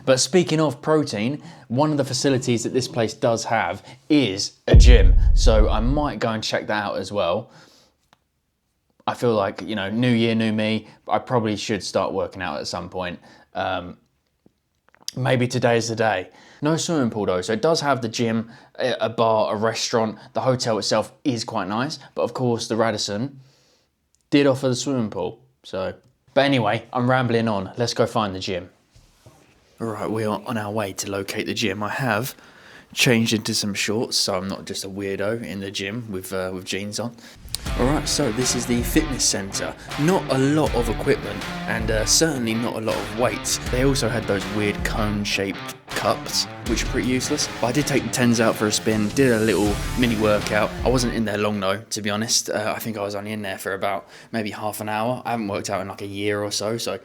But speaking of protein, one of the facilities that this place does have is a gym. So I might go and check that out as well. I feel like, you know, new year, new me. I probably should start working out at some point. Maybe today's the day. No swimming pool though, so it does have the gym, a bar, a restaurant. The hotel itself is quite nice, but of course the Radisson did offer the swimming pool. So, but anyway, I'm rambling on. Let's go find the gym. All right, we are on our way to locate the gym. I have changed into some shorts, so I'm not just a weirdo in the gym with jeans on. Alright, so this is the fitness centre. Not a lot of equipment and certainly not a lot of weights. They also had those weird cone-shaped cups, which are pretty useless. But I did take the 10s out for a spin, did a little mini workout. I wasn't in there long though, to be honest. I think I was only in there for about maybe half an hour. I haven't worked out in like a year or so, so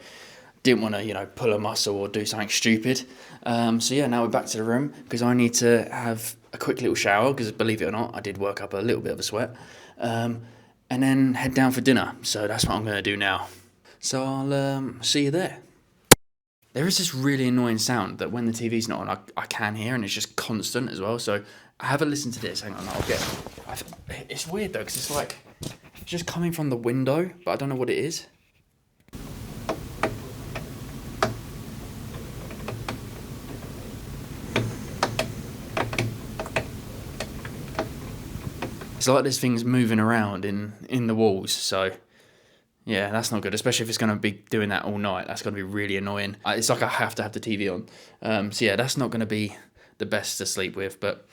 didn't want to, you know, pull a muscle or do something stupid. So yeah, now we're back to the room because I need to have a quick little shower because believe it or not, I did work up a little bit of a sweat. And then head down for dinner. So that's what I'm going to do now. So I'll see you there. There is this really annoying sound that when the TV's not on, I can hear, and it's just constant as well. So have a listen to this. Hang on, it's weird though, because it's like just coming from the window, but I don't know what it is. It's like this thing's moving around in the walls, so yeah, that's not good, especially if it's going to be doing that all night. That's going to be really annoying. It's like I have to have the TV on. So yeah, that's not going to be the best to sleep with, but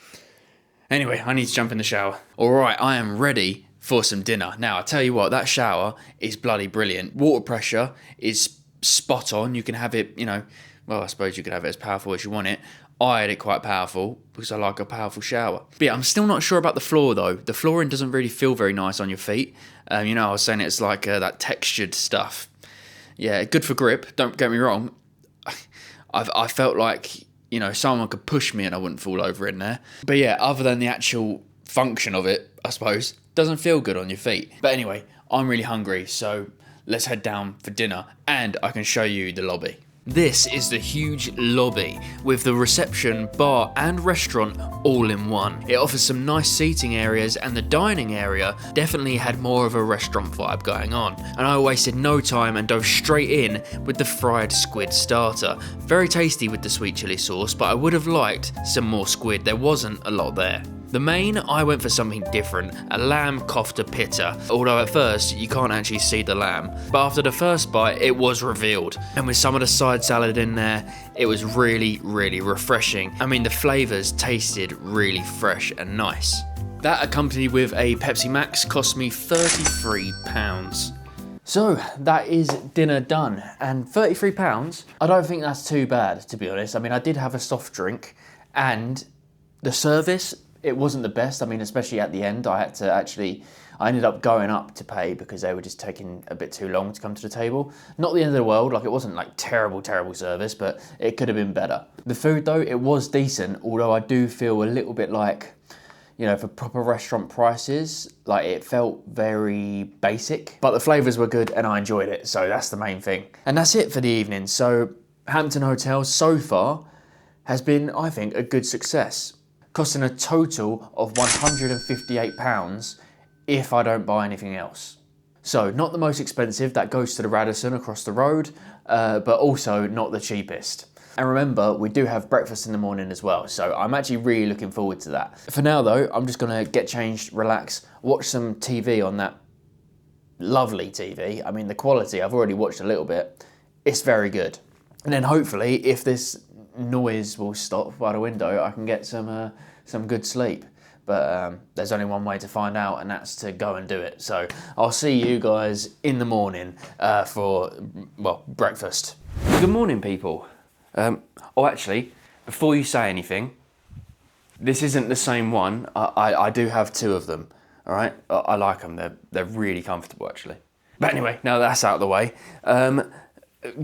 anyway, I need to jump in the shower. All right, I am ready for some dinner. Now, I tell you what, that shower is bloody brilliant. Water pressure is spot on. You can have it, you know, well, I suppose you could have it as powerful as you want it. I had it quite powerful because I like a powerful shower. But yeah, I'm still not sure about the floor though. The flooring doesn't really feel very nice on your feet. You know, I was saying it's like that textured stuff. Yeah, good for grip, don't get me wrong. I felt like, you know, someone could push me and I wouldn't fall over in there. But yeah, other than the actual function of it, I suppose, doesn't feel good on your feet. But anyway, I'm really hungry, so let's head down for dinner and I can show you the lobby. This is the huge lobby with the reception, bar and restaurant all in one. It offers some nice seating areas and the dining area definitely had more of a restaurant vibe going on. And I wasted no time and dove straight in with the fried squid starter. Very tasty with the sweet chili sauce, but I would have liked some more squid. There wasn't a lot there. The main, I went for something different, a lamb kofta pitta, although at first you can't actually see the lamb. But after the first bite, it was revealed. And with some of the side salad in there, it was really, really refreshing. I mean, the flavours tasted really fresh and nice. That accompanied with a Pepsi Max cost me £33. So that is dinner done, and £33, I don't think that's too bad, to be honest. I mean, I did have a soft drink, and the service, it wasn't the best. I mean, especially at the end, I ended up going up to pay because they were just taking a bit too long to come to the table. Not the end of the world, like it wasn't like terrible service, but it could have been better. The food though, it was decent, although I do feel a little bit like, you know, for proper restaurant prices, like it felt very basic, but the flavours were good and I enjoyed it, so that's the main thing. And that's it for the evening. So Hampton Hotel so far has been, I think, a good success, costing a total of £158 if I don't buy anything else. So not the most expensive, that goes to the Radisson across the road, but also not the cheapest. And remember, we do have breakfast in the morning as well, so I'm actually really looking forward to that. For now though, I'm just gonna get changed, relax, watch some TV on that lovely TV. I mean, the quality, I've already watched a little bit, it's very good. And then hopefully, if this noise will stop by the window, I can get some good sleep. But there's only one way to find out, and that's to go and do it. So I'll see you guys in the morning for, well, breakfast. Good morning, people. Oh, actually, before you say anything, this isn't the same one. I do have two of them, all right? I like them. They're really comfortable, actually. But anyway, now that's out of the way.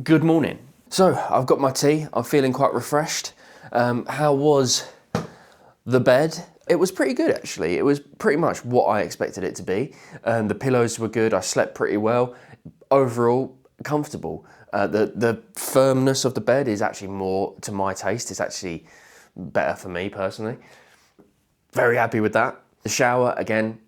Good morning. So, I've got my tea. I'm feeling quite refreshed. How was the bed? It was pretty good, actually. It was pretty much what I expected it to be. The pillows were good. I slept pretty well. Overall, comfortable. The firmness of the bed is actually more to my taste. It's actually better for me personally. Very happy with that. The shower, again,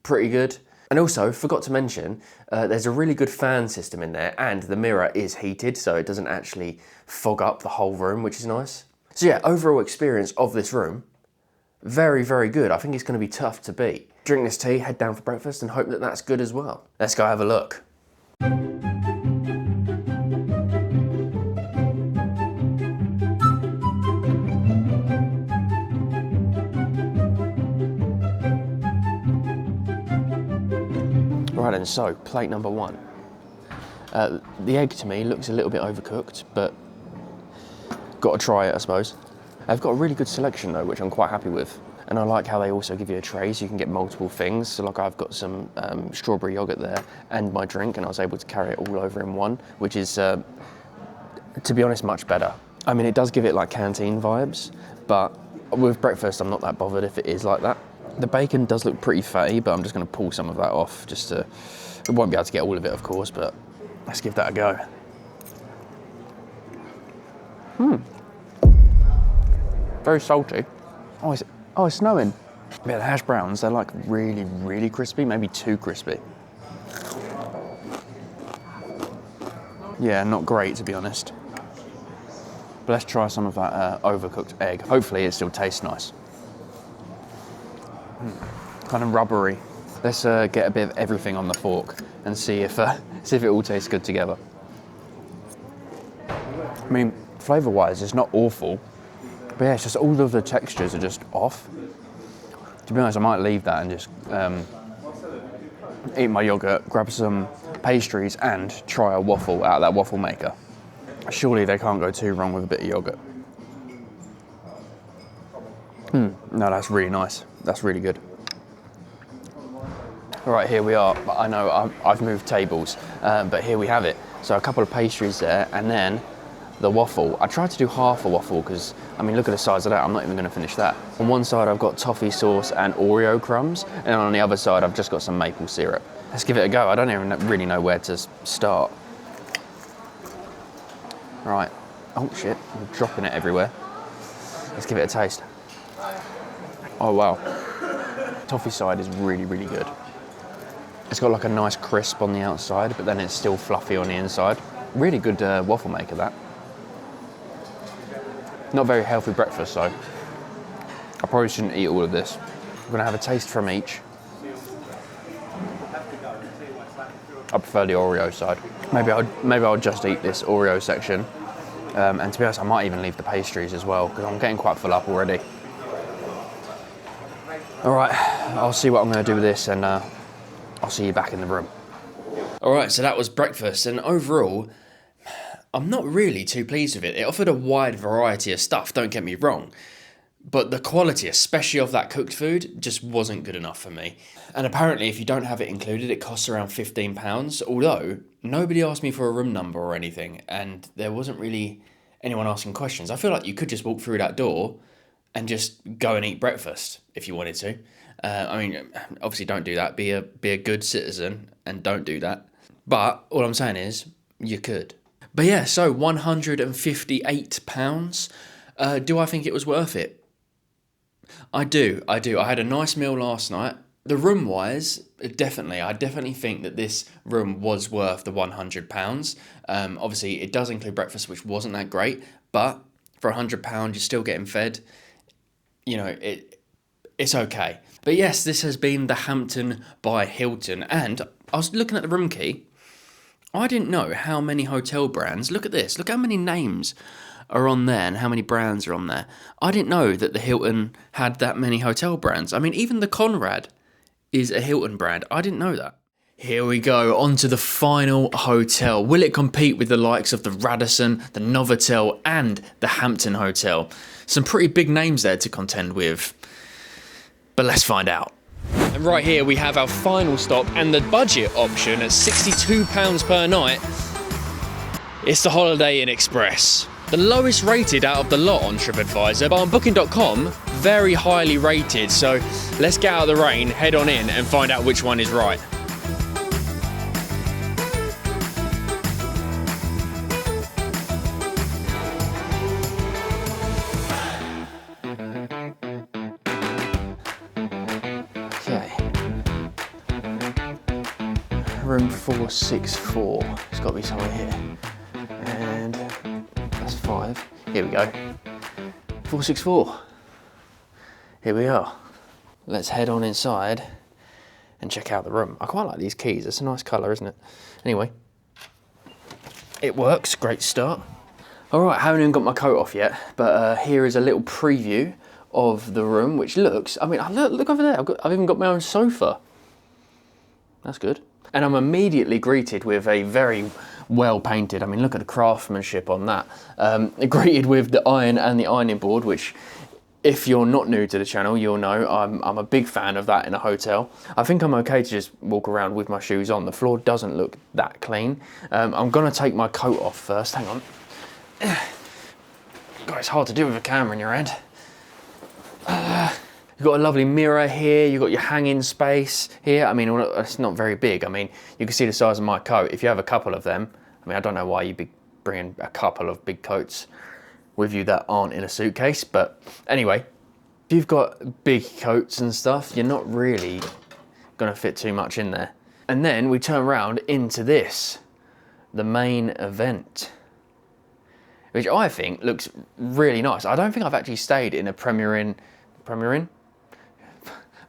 pretty good. And also, forgot to mention, there's a really good fan system in there, and the mirror is heated, so it doesn't actually fog up the whole room, which is nice. So yeah, overall experience of this room, very, very good. I think it's going to be tough to beat. Drink this tea, head down for breakfast, and hope that that's good as well. Let's go have a look. Right then, so plate number one. The egg to me looks a little bit overcooked, but got to try it, I suppose. They've got a really good selection though, which I'm quite happy with. And I like how they also give you a tray so you can get multiple things. So like I've got some strawberry yogurt there and my drink, and I was able to carry it all over in one, which is, to be honest, much better. I mean, it does give it like canteen vibes, but with breakfast, I'm not that bothered if it is like that. The bacon does look pretty fatty, but I'm just going to pull some of that off just to, we won't be able to get all of it, of course, but let's give that a go. Very salty. Oh, it's snowing. Yeah, the hash browns, they're like really, really crispy, maybe too crispy. Yeah, not great to be honest. But let's try some of that overcooked egg. Hopefully it still tastes nice. Kind of rubbery. Let's get a bit of everything on the fork and see if it all tastes good together. I mean, flavour-wise, it's not awful. But yeah, it's just all of the textures are just off. To be honest, I might leave that and just eat my yogurt, grab some pastries and try a waffle out of that waffle maker. Surely they can't go too wrong with a bit of yogurt. No, that's really nice. That's really good. All right, here we are. I know I've moved tables, but here we have it. So a couple of pastries there, and then the waffle. I tried to do half a waffle because, I mean, look at the size of that. I'm not even going to finish that. On one side, I've got toffee sauce and Oreo crumbs, and on the other side, I've just got some maple syrup. Let's give it a go. I don't even really know where to start. Right. Oh, shit. I'm dropping it everywhere. Let's give it a taste. Oh, wow. Toffee side is really, really good. It's got like a nice crisp on the outside, but then it's still fluffy on the inside. Really good waffle maker, that. Not very healthy breakfast, though. I probably shouldn't eat all of this. I'm gonna have a taste from each. I prefer the Oreo side. Maybe I'll just eat this Oreo section. And to be honest, I might even leave the pastries as well, because I'm getting quite full up already. All right, I'll see what I'm gonna do with this, and I'll see you back in the room. All right, so that was breakfast, and overall, I'm not really too pleased with it. It offered a wide variety of stuff, don't get me wrong, but the quality, especially of that cooked food, just wasn't good enough for me. And apparently, if you don't have it included, it costs around £15, although nobody asked me for a room number or anything, and there wasn't really anyone asking questions. I feel like you could just walk through that door and just go and eat breakfast if you wanted to. I mean, obviously don't do that. Be a good citizen and don't do that. But all I'm saying is, you could. But yeah, so £158. Do I think it was worth it? I do. I had a nice meal last night. The room-wise, definitely. I definitely think that this room was worth the £100. Obviously, it does include breakfast, which wasn't that great. But for £100, you're still getting fed. You know, it's okay. But yes, this has been the Hampton by Hilton. And I was looking at the room key. I didn't know how many hotel brands. Look at this. Look how many names are on there and how many brands are on there. I didn't know that the Hilton had that many hotel brands. I mean, even the Conrad is a Hilton brand. I didn't know that. Here we go, on to the final hotel. Will it compete with the likes of the Radisson, the Novotel, and the Hampton Hotel? Some pretty big names there to contend with. But let's find out. And right here we have our final stop, and the budget option at £62 per night. It's the Holiday Inn Express. The lowest rated out of the lot on TripAdvisor, but on Booking.com, very highly rated. So let's get out of the rain, head on in and find out which one is right. Okay. Room 464. It's got to be somewhere here. And that's 5. Here we go. 464. Here we are. Let's head on inside and check out the room. I quite like these keys. It's a nice colour, isn't it? Anyway, it works. Great start. All right, haven't even got my coat off yet, but here is a little preview of the room, which looks, I mean, look over there. I've even got my own sofa. That's good. And I'm immediately greeted with a very well painted, I mean, look at the craftsmanship on that. Greeted with the iron and the ironing board, which if you're not new to the channel, you'll know I'm a big fan of that in a hotel. I think I'm okay to just walk around with my shoes on. The floor doesn't look that clean. I'm gonna take my coat off first, hang on. God, it's hard to do with a camera in your hand. You've got a lovely mirror here, you've got your hanging space here. I mean, it's not very big. I mean, you can see the size of my coat. If you have a couple of them, I mean, I don't know why you'd be bringing a couple of big coats with you that aren't in a suitcase, but anyway, if you've got big coats and stuff, you're not really gonna fit too much in there. And then we turn around into this, the main event, which I think looks really nice. I don't think I've actually stayed in a Premier Inn?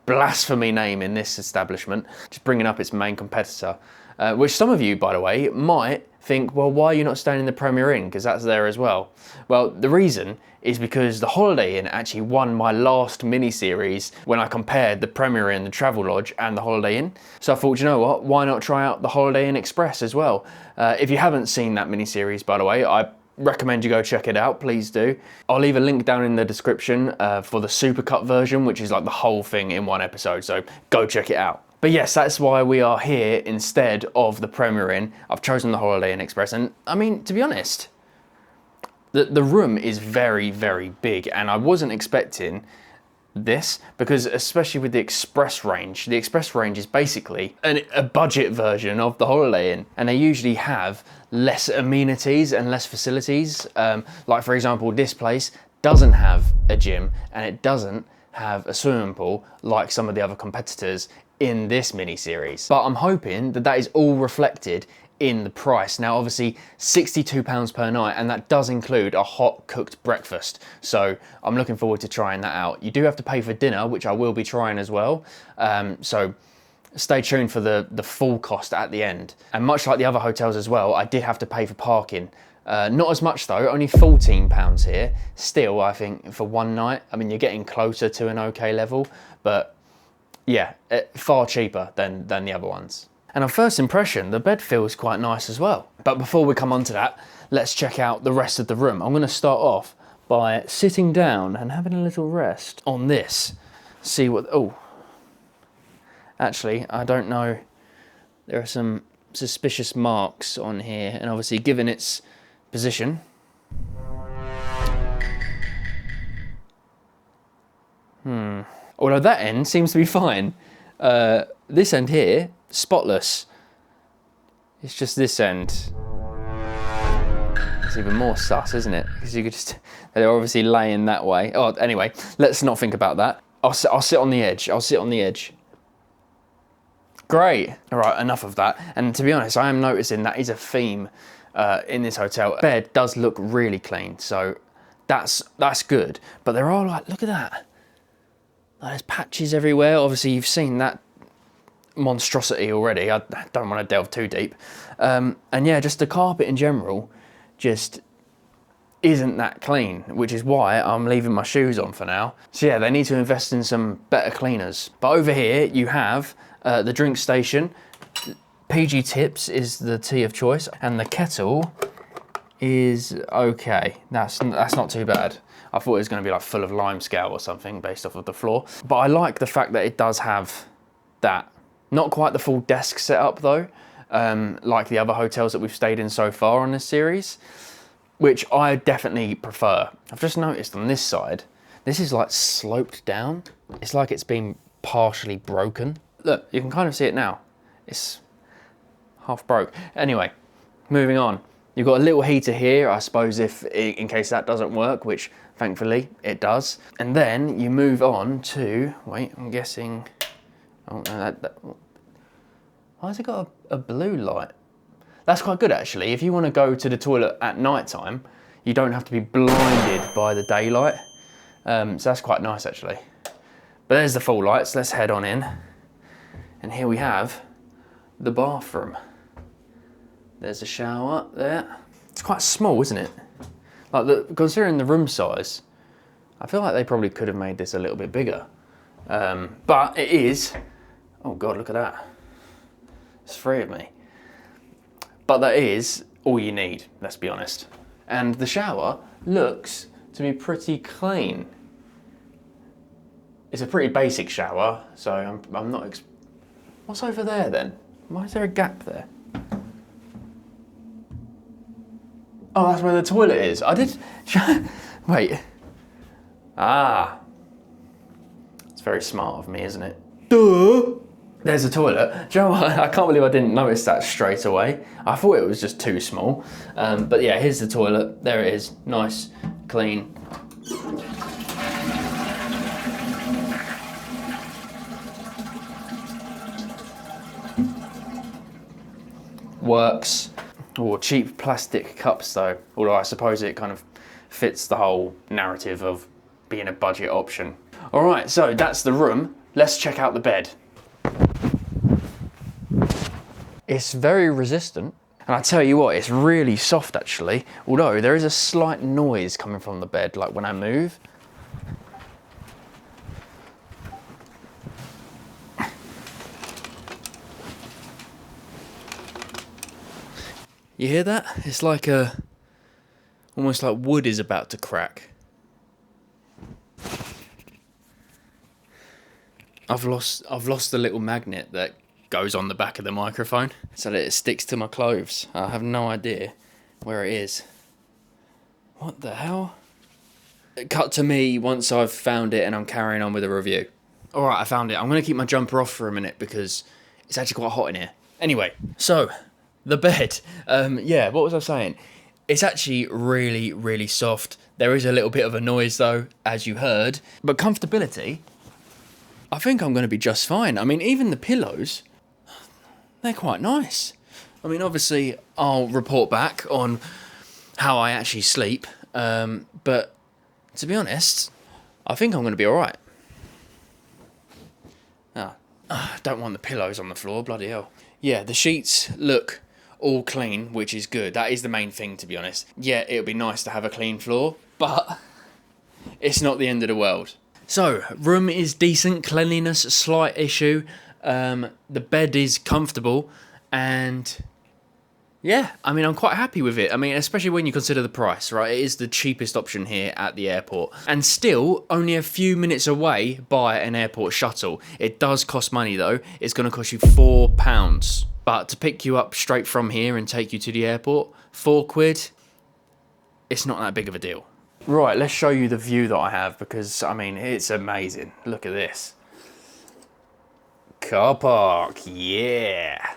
Blasphemy name in this establishment, just bringing up its main competitor, which some of you, by the way, might think, well, why are you not staying in the Premier Inn? Because that's there as well. Well, the reason is because the Holiday Inn actually won my last mini-series when I compared the Premier Inn, the Travel Lodge, and the Holiday Inn. So I thought, you know what, why not try out the Holiday Inn Express as well? If you haven't seen that mini-series, by the way, I recommend you go check it out, please do. I'll leave a link down in the description for the Supercut version, which is like the whole thing in one episode, so go check it out. But yes, that's why we are here instead of the Premier Inn. I've chosen the Holiday Inn Express, and I mean, to be honest, the room is very, very big, and I wasn't expecting this, because especially with the Express range is basically a budget version of the Holiday Inn, and they usually have less amenities and less facilities. Like for example, this place doesn't have a gym and it doesn't have a swimming pool like some of the other competitors in this mini-series. But I'm hoping that that is all reflected in the price. Now obviously £62 per night, and that does include a hot cooked breakfast, so I'm looking forward to trying that out. You do have to pay for dinner, which I will be trying as well, so stay tuned for the full cost at the end. And much like the other hotels as well, I did have to pay for parking. Not as much though, only £14 here. Still, I think for one night, I mean, you're getting closer to an okay level, but yeah, far cheaper than the other ones. And on first impression, the bed feels quite nice as well. But before we come on to that, let's check out the rest of the room. I'm gonna start off by sitting down and having a little rest on this. See what, oh. Actually, I don't know. There are some suspicious marks on here, and obviously given its position. Although that end seems to be fine. This end here, spotless. It's just this end. It's even more sus, isn't it? Because you could just, they're obviously laying that way. Oh, anyway, let's not think about that. I'll sit on the edge. I'll sit on the edge. Great. All right, enough of that. And to be honest, I am noticing that is a theme in this hotel. Bed does look really clean, so that's good. But there are like, look at that. Like, there's patches everywhere. Obviously, you've seen that monstrosity already. I don't want to delve too deep. And yeah, just the carpet in general just isn't that clean, which is why I'm leaving my shoes on for now. So yeah, they need to invest in some better cleaners. But over here, you have the drink station. PG Tips is the tea of choice, and the kettle is okay. That's not too bad. I thought it was going to be like full of limescale or something based off of the floor. But I like the fact that it does have that. Not quite the full desk setup though, like the other hotels that we've stayed in so far on this series. which I definitely prefer. I've just noticed on this side, this is like sloped down. It's like it's been partially broken. Look, you can kind of see it now. It's half broke. Anyway, moving on. You've got a little heater here, I suppose, if in case that doesn't work, which thankfully it does. And then you move on to, wait, I'm guessing, oh no, why has it got a blue light? That's quite good actually. If you want to go to the toilet at night time, you don't have to be blinded by the daylight. So that's quite nice actually. But there's the full lights, let's head on in. And here we have the bathroom. There's a shower there. It's quite small, isn't it? Like considering the room size, I feel like they probably could have made this a little bit bigger. But it is, oh God, look at that. It's 3 of me. But that is all you need, let's be honest. And the shower looks to be pretty clean. It's a pretty basic shower, so I'm not, what's over there then? Why is there a gap there? Oh, that's where the toilet is. I did, wait. Ah. It's very smart of me, isn't it? Duh. There's a toilet. Do you know what? I can't believe I didn't notice that straight away. I thought it was just too small. But yeah, here's the toilet. There it is. Nice, clean. Works. Oh, cheap plastic cups though. Although I suppose it kind of fits the whole narrative of being a budget option. All right, so that's the room. Let's check out the bed. It's very resistant. And I tell you what, it's really soft actually. Although there is a slight noise coming from the bed, like when I move. You hear that? It's like almost like wood is about to crack. I've lost the little magnet that goes on the back of the microphone so that it sticks to my clothes. I have no idea where it is. What the hell? Cut to me once I've found it and I'm carrying on with the review. All right, I found it. I'm gonna keep my jumper off for a minute because it's actually quite hot in here. Anyway, so the bed. Yeah, what was I saying? It's actually really, really soft. There is a little bit of a noise though, as you heard, but comfortability, I think I'm gonna be just fine. I mean, even the pillows, they're quite nice. I mean, obviously I'll report back on how I actually sleep, but to be honest, I think I'm gonna be all right. Don't want the pillows on the floor, bloody hell. Yeah, the sheets look all clean, which is good. That is the main thing, to be honest. Yeah, it would be nice to have a clean floor, but it's not the end of the world. So, room is decent, cleanliness, slight issue. The bed is comfortable, and yeah, I mean, I'm quite happy with it. I mean, especially when you consider the price, right? It is the cheapest option here at the airport. And still, only a few minutes away by an airport shuttle. It does cost money though. It's gonna cost you £4. But to pick you up straight from here and take you to the airport, £4, it's not that big of a deal. Right, let's show you the view that I have because, I mean, it's amazing. Look at this. Car park, yeah.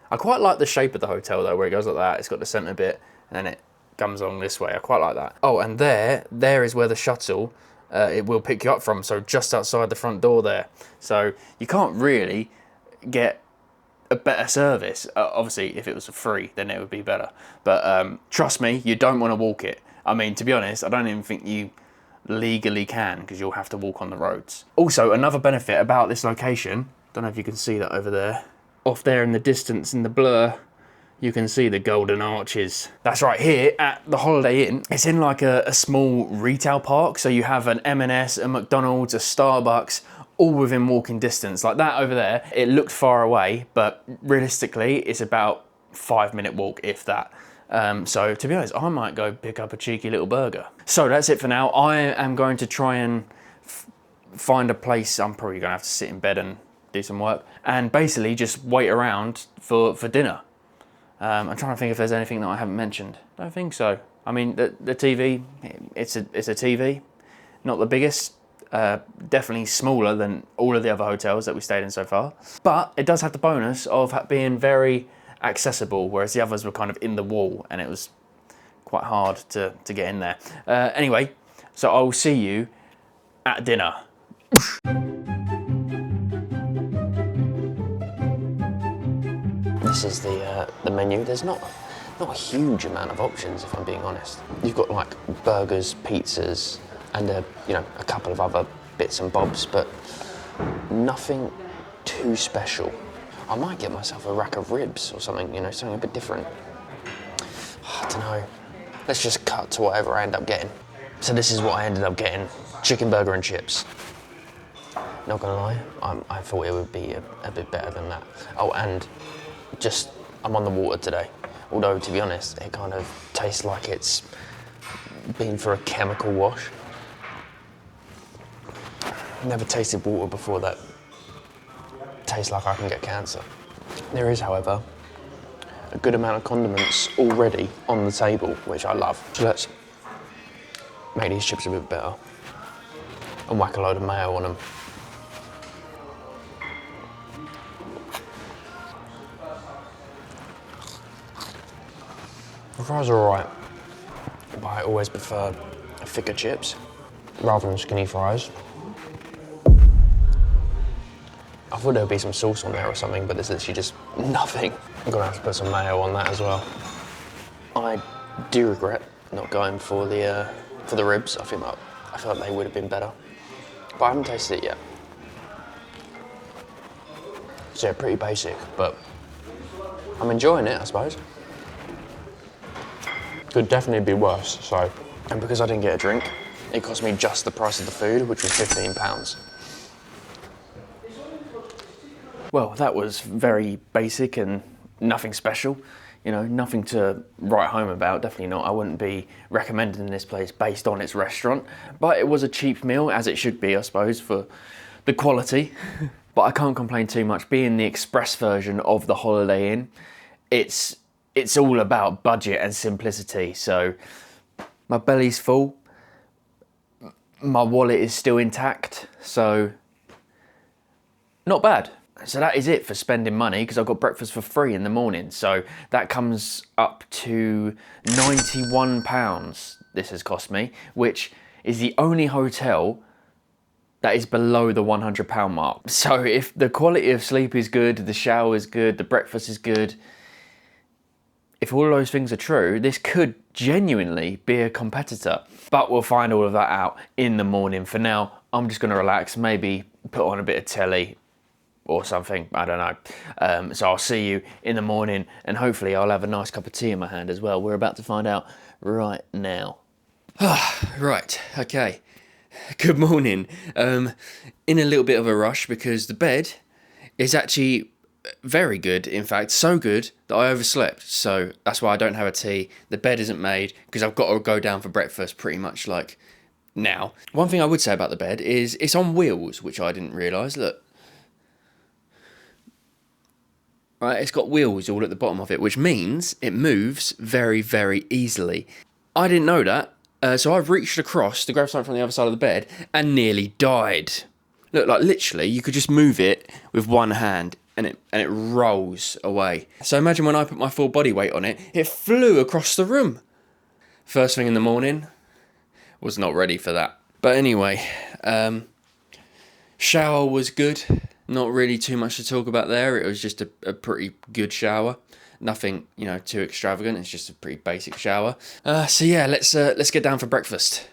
I quite like the shape of the hotel though, where it goes like that. It's got the centre bit and then it comes along this way. I quite like that. Oh, and there is where the shuttle, it will pick you up from. So just outside the front door there. So you can't really get a better service. Obviously, if it was free, then it would be better. But trust me, you don't want to walk it. I mean, to be honest, I don't even think you legally can because you'll have to walk on the roads. Also, another benefit about this location, don't know if you can see that over there. Off there in the distance in the blur, you can see the golden arches. That's right, here at the Holiday Inn, it's in like a small retail park. So you have an M&S, a McDonald's, a Starbucks, all within walking distance. Like that over there, it looked far away, but realistically, it's about 5-minute walk, if that. So to be honest, I might go pick up a cheeky little burger. So that's it for now. I am going to try and find a place. I'm probably gonna have to sit in bed and do some work and basically just wait around for dinner. I'm trying to think if there's anything that I haven't mentioned. I don't think so. I mean, the TV, it's a TV, not the biggest, definitely smaller than all of the other hotels that we stayed in so far. But it does have the bonus of being very accessible, whereas the others were kind of in the wall and it was quite hard to get in there. Anyway, so I'll see you at dinner. This is the menu. There's not a huge amount of options, if I'm being honest. You've got like burgers, pizzas, and a couple of other bits and bobs, but nothing too special. I might get myself a rack of ribs or something, something a bit different. I don't know. Let's just cut to whatever I end up getting. So this is what I ended up getting: chicken burger and chips. Not gonna lie, I thought it would be a bit better than that. Oh, and I'm on the water today. Although, to be honest, it kind of tastes like it's been for a chemical wash. Never tasted water before that tastes like I can get cancer. There is, however, a good amount of condiments already on the table, which I love. So let's make these chips a bit better and whack a load of mayo on them. The fries are alright, but I always prefer thicker chips rather than skinny fries. I thought there would be some sauce on there or something, but there's literally just nothing. I'm gonna have to put some mayo on that as well. I do regret not going for the ribs. I feel like they would have been better, but I haven't tasted it yet. So yeah, pretty basic, but I'm enjoying it, I suppose. Could definitely be worse, so. And because I didn't get a drink, it cost me just the price of the food, which was £15. Well, that was very basic and nothing special. Nothing to write home about, definitely not. I wouldn't be recommending this place based on its restaurant, but it was a cheap meal, as it should be, I suppose, for the quality. But I can't complain too much. Being the express version of the Holiday Inn, it's all about budget and simplicity. So my belly's full, my wallet is still intact, so not bad. So that is it for spending money, because I've got breakfast for free in the morning. So that comes up to £91 this has cost me, which is the only hotel that is below the £100 mark. So if the quality of sleep is good, the shower is good, the breakfast is good, if all of those things are true, this could genuinely be a competitor. But we'll find all of that out in the morning. For now, I'm just gonna relax, maybe put on a bit of telly or something, I don't know. So I'll see you in the morning, and hopefully I'll have a nice cup of tea in my hand as well. We're about to find out right now. Right, okay. Good morning. In a little bit of a rush because the bed is actually very good. In fact, so good that I overslept. So that's why I don't have a tea. The bed isn't made because I've got to go down for breakfast pretty much like now. One thing I would say about the bed is it's on wheels, which I didn't realise. Look. Right, it's got wheels all at the bottom of it, which means it moves very, very easily. I didn't know that, so I've reached across to grab something from the other side of the bed and nearly died. Look, like literally, you could just move it with one hand and it rolls away. So imagine when I put my full body weight on it, it flew across the room. First thing in the morning, was not ready for that. But anyway, shower was good. Not really too much to talk about there. It was just a pretty good shower. Nothing, too extravagant. It's just a pretty basic shower. So yeah, let's get down for breakfast.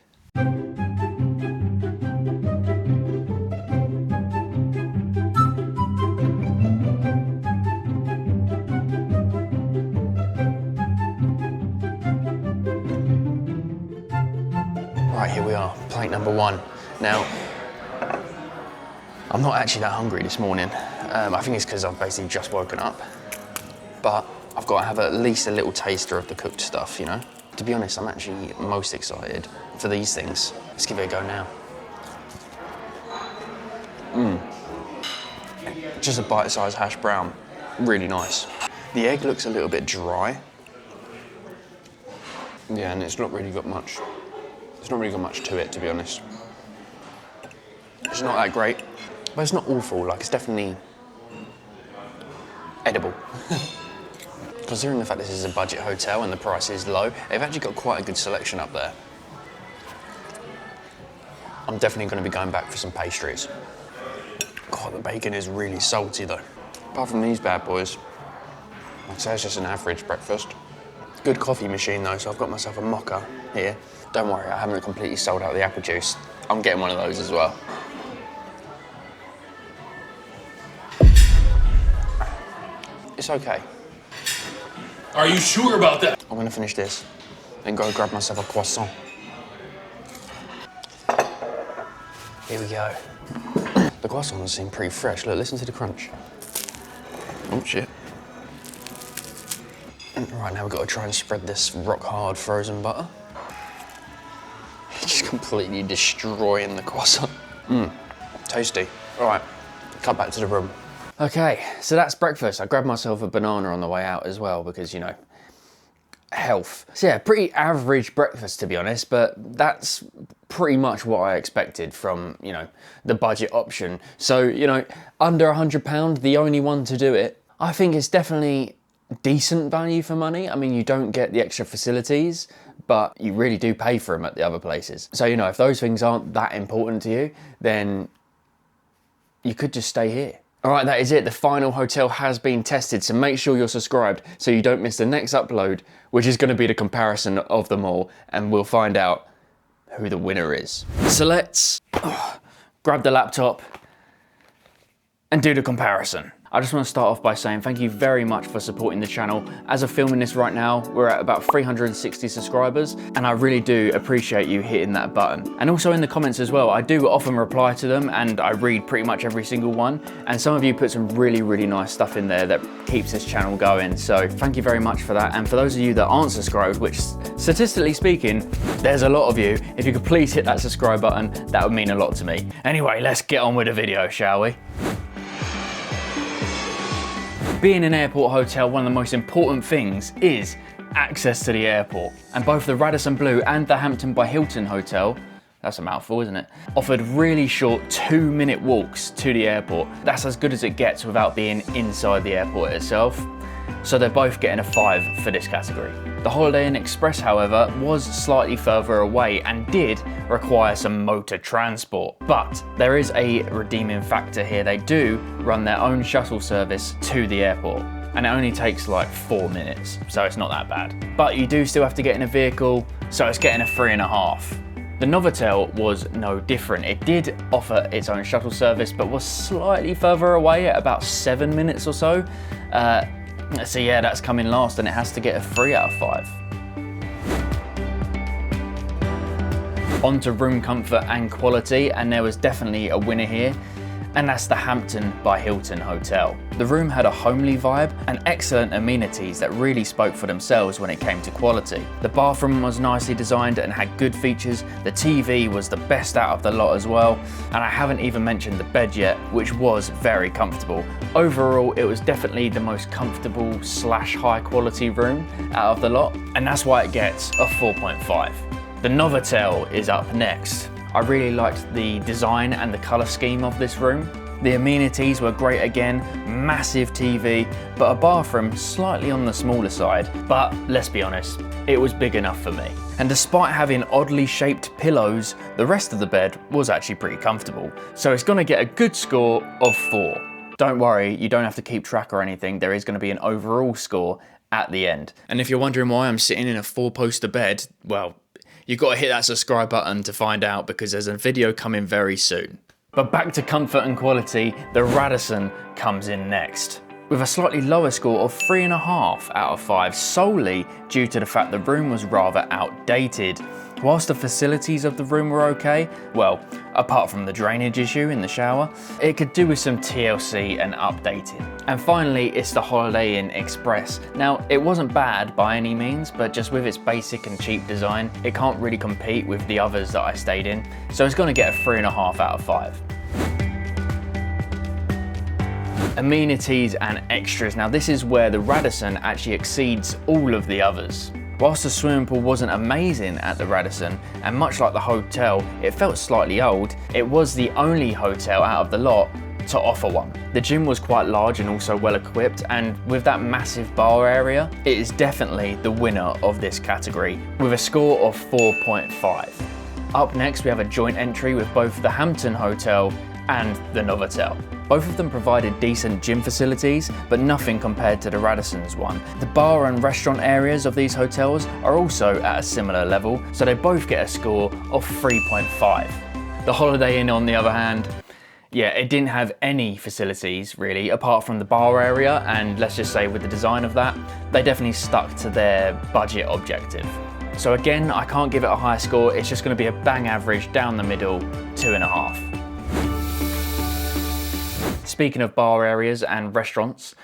Right, here we are, plate number one. Now, I'm not actually that hungry this morning. I think it's because I've basically just woken up. But I've got to have at least a little taster of the cooked stuff, To be honest, I'm actually most excited for these things. Let's give it a go now. Just a bite-sized hash brown. Really nice. The egg looks a little bit dry. Yeah, and it's not really got much to it, to be honest. It's not that great, but it's not awful. Like, it's definitely edible. Considering the fact this is a budget hotel and the price is low, they've actually got quite a good selection up there. I'm definitely going to be going back for some pastries. God, the bacon is really salty though. Apart from these bad boys, I'd say it's just an average breakfast. Good coffee machine though, so I've got myself a mocha here. Don't worry, I haven't completely sold out the apple juice. I'm getting one of those as well. It's okay. Are you sure about that? I'm gonna finish this, then go grab myself a croissant. Here we go. The croissants seem pretty fresh. Look, listen to the crunch. Oh shit. Right, now we've got to try and spread this rock hard frozen butter. Just completely destroying the croissant. Tasty. All right, cut back to the room. Okay, so that's breakfast. I grabbed myself a banana on the way out as well because, you know, health. So yeah, pretty average breakfast to be honest, but that's pretty much what I expected from, you know, the budget option. So, you know, under £100, the only one to do it. I think it's definitely decent value for money. I mean, you don't get the extra facilities, but you really do pay for them at the other places. So, you know, if those things aren't that important to you, then you could just stay here. All right, that is it. The final hotel has been tested, so make sure you're subscribed so you don't miss the next upload, which is going to be the comparison of them all, and we'll find out who the winner is. So let's grab the laptop and do the comparison. I just want to start off by saying thank you very much for supporting the channel. As of filming this right now, we're at about 360 subscribers, and I really do appreciate you hitting that button. And also in the comments as well, I do often reply to them and I read pretty much every single one. And some of you put some really, really nice stuff in there that keeps this channel going. So thank you very much for that. And for those of you that aren't subscribed, which statistically speaking, there's a lot of you, if you could please hit that subscribe button, that would mean a lot to me. Anyway, let's get on with the video, shall we? Being an airport hotel, one of the most important things is access to the airport. And both the Radisson Blu and the Hampton by Hilton hotel, that's a mouthful, isn't it, offered really short 2-minute walks to the airport. That's as good as it gets without being inside the airport itself. So they're both getting a 5 for this category. The Holiday Inn Express, however, was slightly further away and did require some motor transport. But there is a redeeming factor here. They do run their own shuttle service to the airport, and it only takes like 4 minutes, so it's not that bad. But you do still have to get in a vehicle, so it's getting a 3.5. The Novotel was no different. It did offer its own shuttle service, but was slightly further away at about 7 minutes or so. So yeah, that's coming last, and it has to get a 3 out of 5. On to room comfort and quality, and there was definitely a winner here, and that's the Hampton by Hilton hotel. The room had a homely vibe and excellent amenities that really spoke for themselves when it came to quality. The bathroom was nicely designed and had good features. The TV was the best out of the lot as well, and I haven't even mentioned the bed yet, which was very comfortable. Overall, it was definitely the most comfortable / high quality room out of the lot, and that's why it gets a 4.5. The Novotel is up next. I really liked the design and the colour scheme of this room. The amenities were great again, massive TV, but a bathroom slightly on the smaller side. But let's be honest, it was big enough for me. And despite having oddly shaped pillows, the rest of the bed was actually pretty comfortable. So it's gonna get a good score of 4. Don't worry, you don't have to keep track or anything. There is gonna be an overall score at the end. And if you're wondering why I'm sitting in a 4-poster bed, well, you've got to hit that subscribe button to find out, because there's a video coming very soon. But back to comfort and quality, the Radisson comes in next, with a slightly lower score of 3.5 out of 5, solely due to the fact the room was rather outdated. Whilst the facilities of the room were okay, well, apart from the drainage issue in the shower, it could do with some TLC and updating. And finally, it's the Holiday Inn Express. Now, it wasn't bad by any means, but just with its basic and cheap design, it can't really compete with the others that I stayed in, so it's gonna get a 3.5 out of 5. Amenities and extras. Now this is where the Radisson actually exceeds all of the others. Whilst the swimming pool wasn't amazing at the Radisson, and much like the hotel, it felt slightly old, it was the only hotel out of the lot to offer one. The gym was quite large and also well equipped, and with that massive bar area, it is definitely the winner of this category with a score of 4.5. Up next we have a joint entry with both the Hampton Hotel and the Novotel. Both of them provided decent gym facilities, but nothing compared to the Radisson's one. The bar and restaurant areas of these hotels are also at a similar level, so they both get a score of 3.5. The Holiday Inn, on the other hand, yeah, it didn't have any facilities really, apart from the bar area, and let's just say with the design of that, they definitely stuck to their budget objective. So again, I can't give it a high score, it's just going to be a bang average down the middle, 2.5. Speaking of bar areas and restaurants,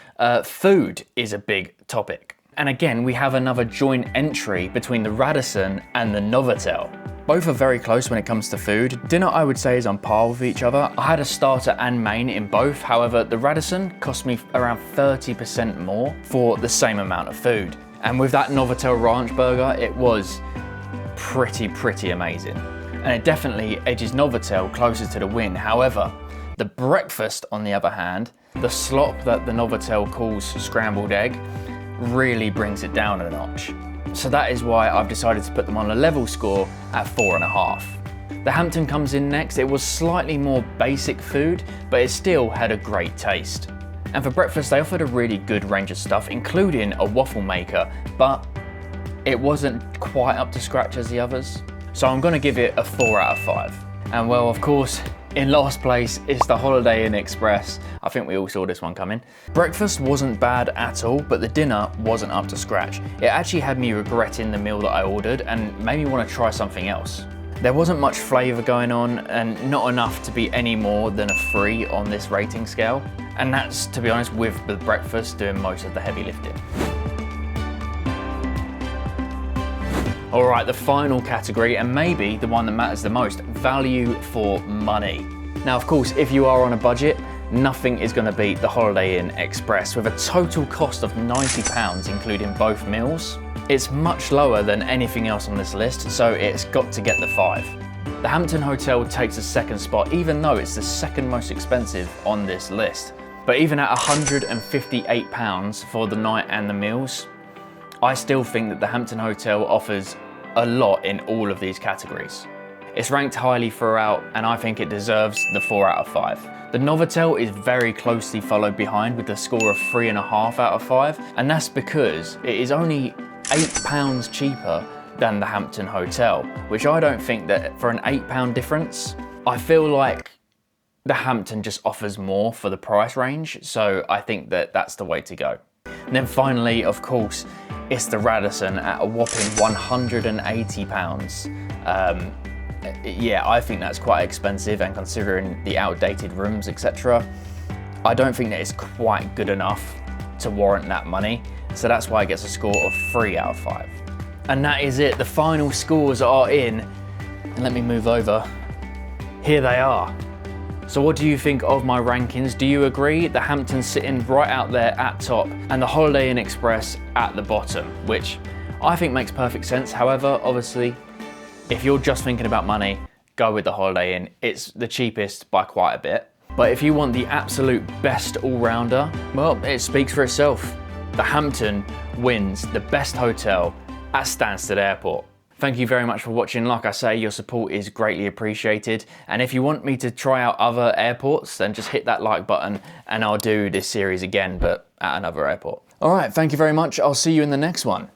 food is a big topic. And again, we have another joint entry between the Radisson and the Novotel. Both are very close when it comes to food. Dinner, I would say, is on par with each other. I had a starter and main in both. However, the Radisson cost me around 30% more for the same amount of food. And with that Novotel Ranch burger, it was pretty amazing. And it definitely edges Novotel closer to the win. However, the breakfast, on the other hand, the slop that the Novotel calls scrambled egg, really brings it down a notch. So that is why I've decided to put them on a level score at 4.5. The Hampton comes in next. It was slightly more basic food, but it still had a great taste. And for breakfast, they offered a really good range of stuff, including a waffle maker, but it wasn't quite up to scratch as the others. So I'm gonna give it a 4 out of 5. And well, of course, in last place is the Holiday Inn Express. I think we all saw this one coming. Breakfast wasn't bad at all, but the dinner wasn't up to scratch. It actually had me regretting the meal that I ordered and made me want to try something else. There wasn't much flavour going on and not enough to be any more than a 3 on this rating scale. And that's, to be honest, with the breakfast doing most of the heavy lifting. All right, the final category, and maybe the one that matters the most, value for money. Now, of course, if you are on a budget, nothing is gonna beat the Holiday Inn Express with a total cost of £90, including both meals. It's much lower than anything else on this list, so it's got to get the 5. The Hampton Hotel takes a second spot, even though it's the second most expensive on this list. But even at £158 for the night and the meals, I still think that the Hampton Hotel offers a lot in all of these categories. It's ranked highly throughout, and I think it deserves the 4 out of 5. The Novotel is very closely followed behind with a score of 3.5 out of 5, and that's because it is only £8 cheaper than the Hampton Hotel, which I don't think that for an £8 difference, I feel like the Hampton just offers more for the price range, so I think that that's the way to go. And then finally, of course, it's the Radisson at a whopping £180. Yeah, I think that's quite expensive, and considering the outdated rooms, etc., I don't think that it's quite good enough to warrant that money. So that's why it gets a score of 3 out of 5. And that is it. The final scores are in. And let me move over. Here they are. So what do you think of my rankings? Do you agree? The Hampton's sitting right out there at top and the Holiday Inn Express at the bottom, which I think makes perfect sense. However, obviously, if you're just thinking about money, go with the Holiday Inn. It's the cheapest by quite a bit. But if you want the absolute best all-rounder, well, it speaks for itself. The Hampton wins the best hotel at Stansted Airport. Thank you very much for watching. Like I say, your support is greatly appreciated. And if you want me to try out other airports, then just hit that like button and I'll do this series again, but at another airport. All right, thank you very much. I'll see you in the next one.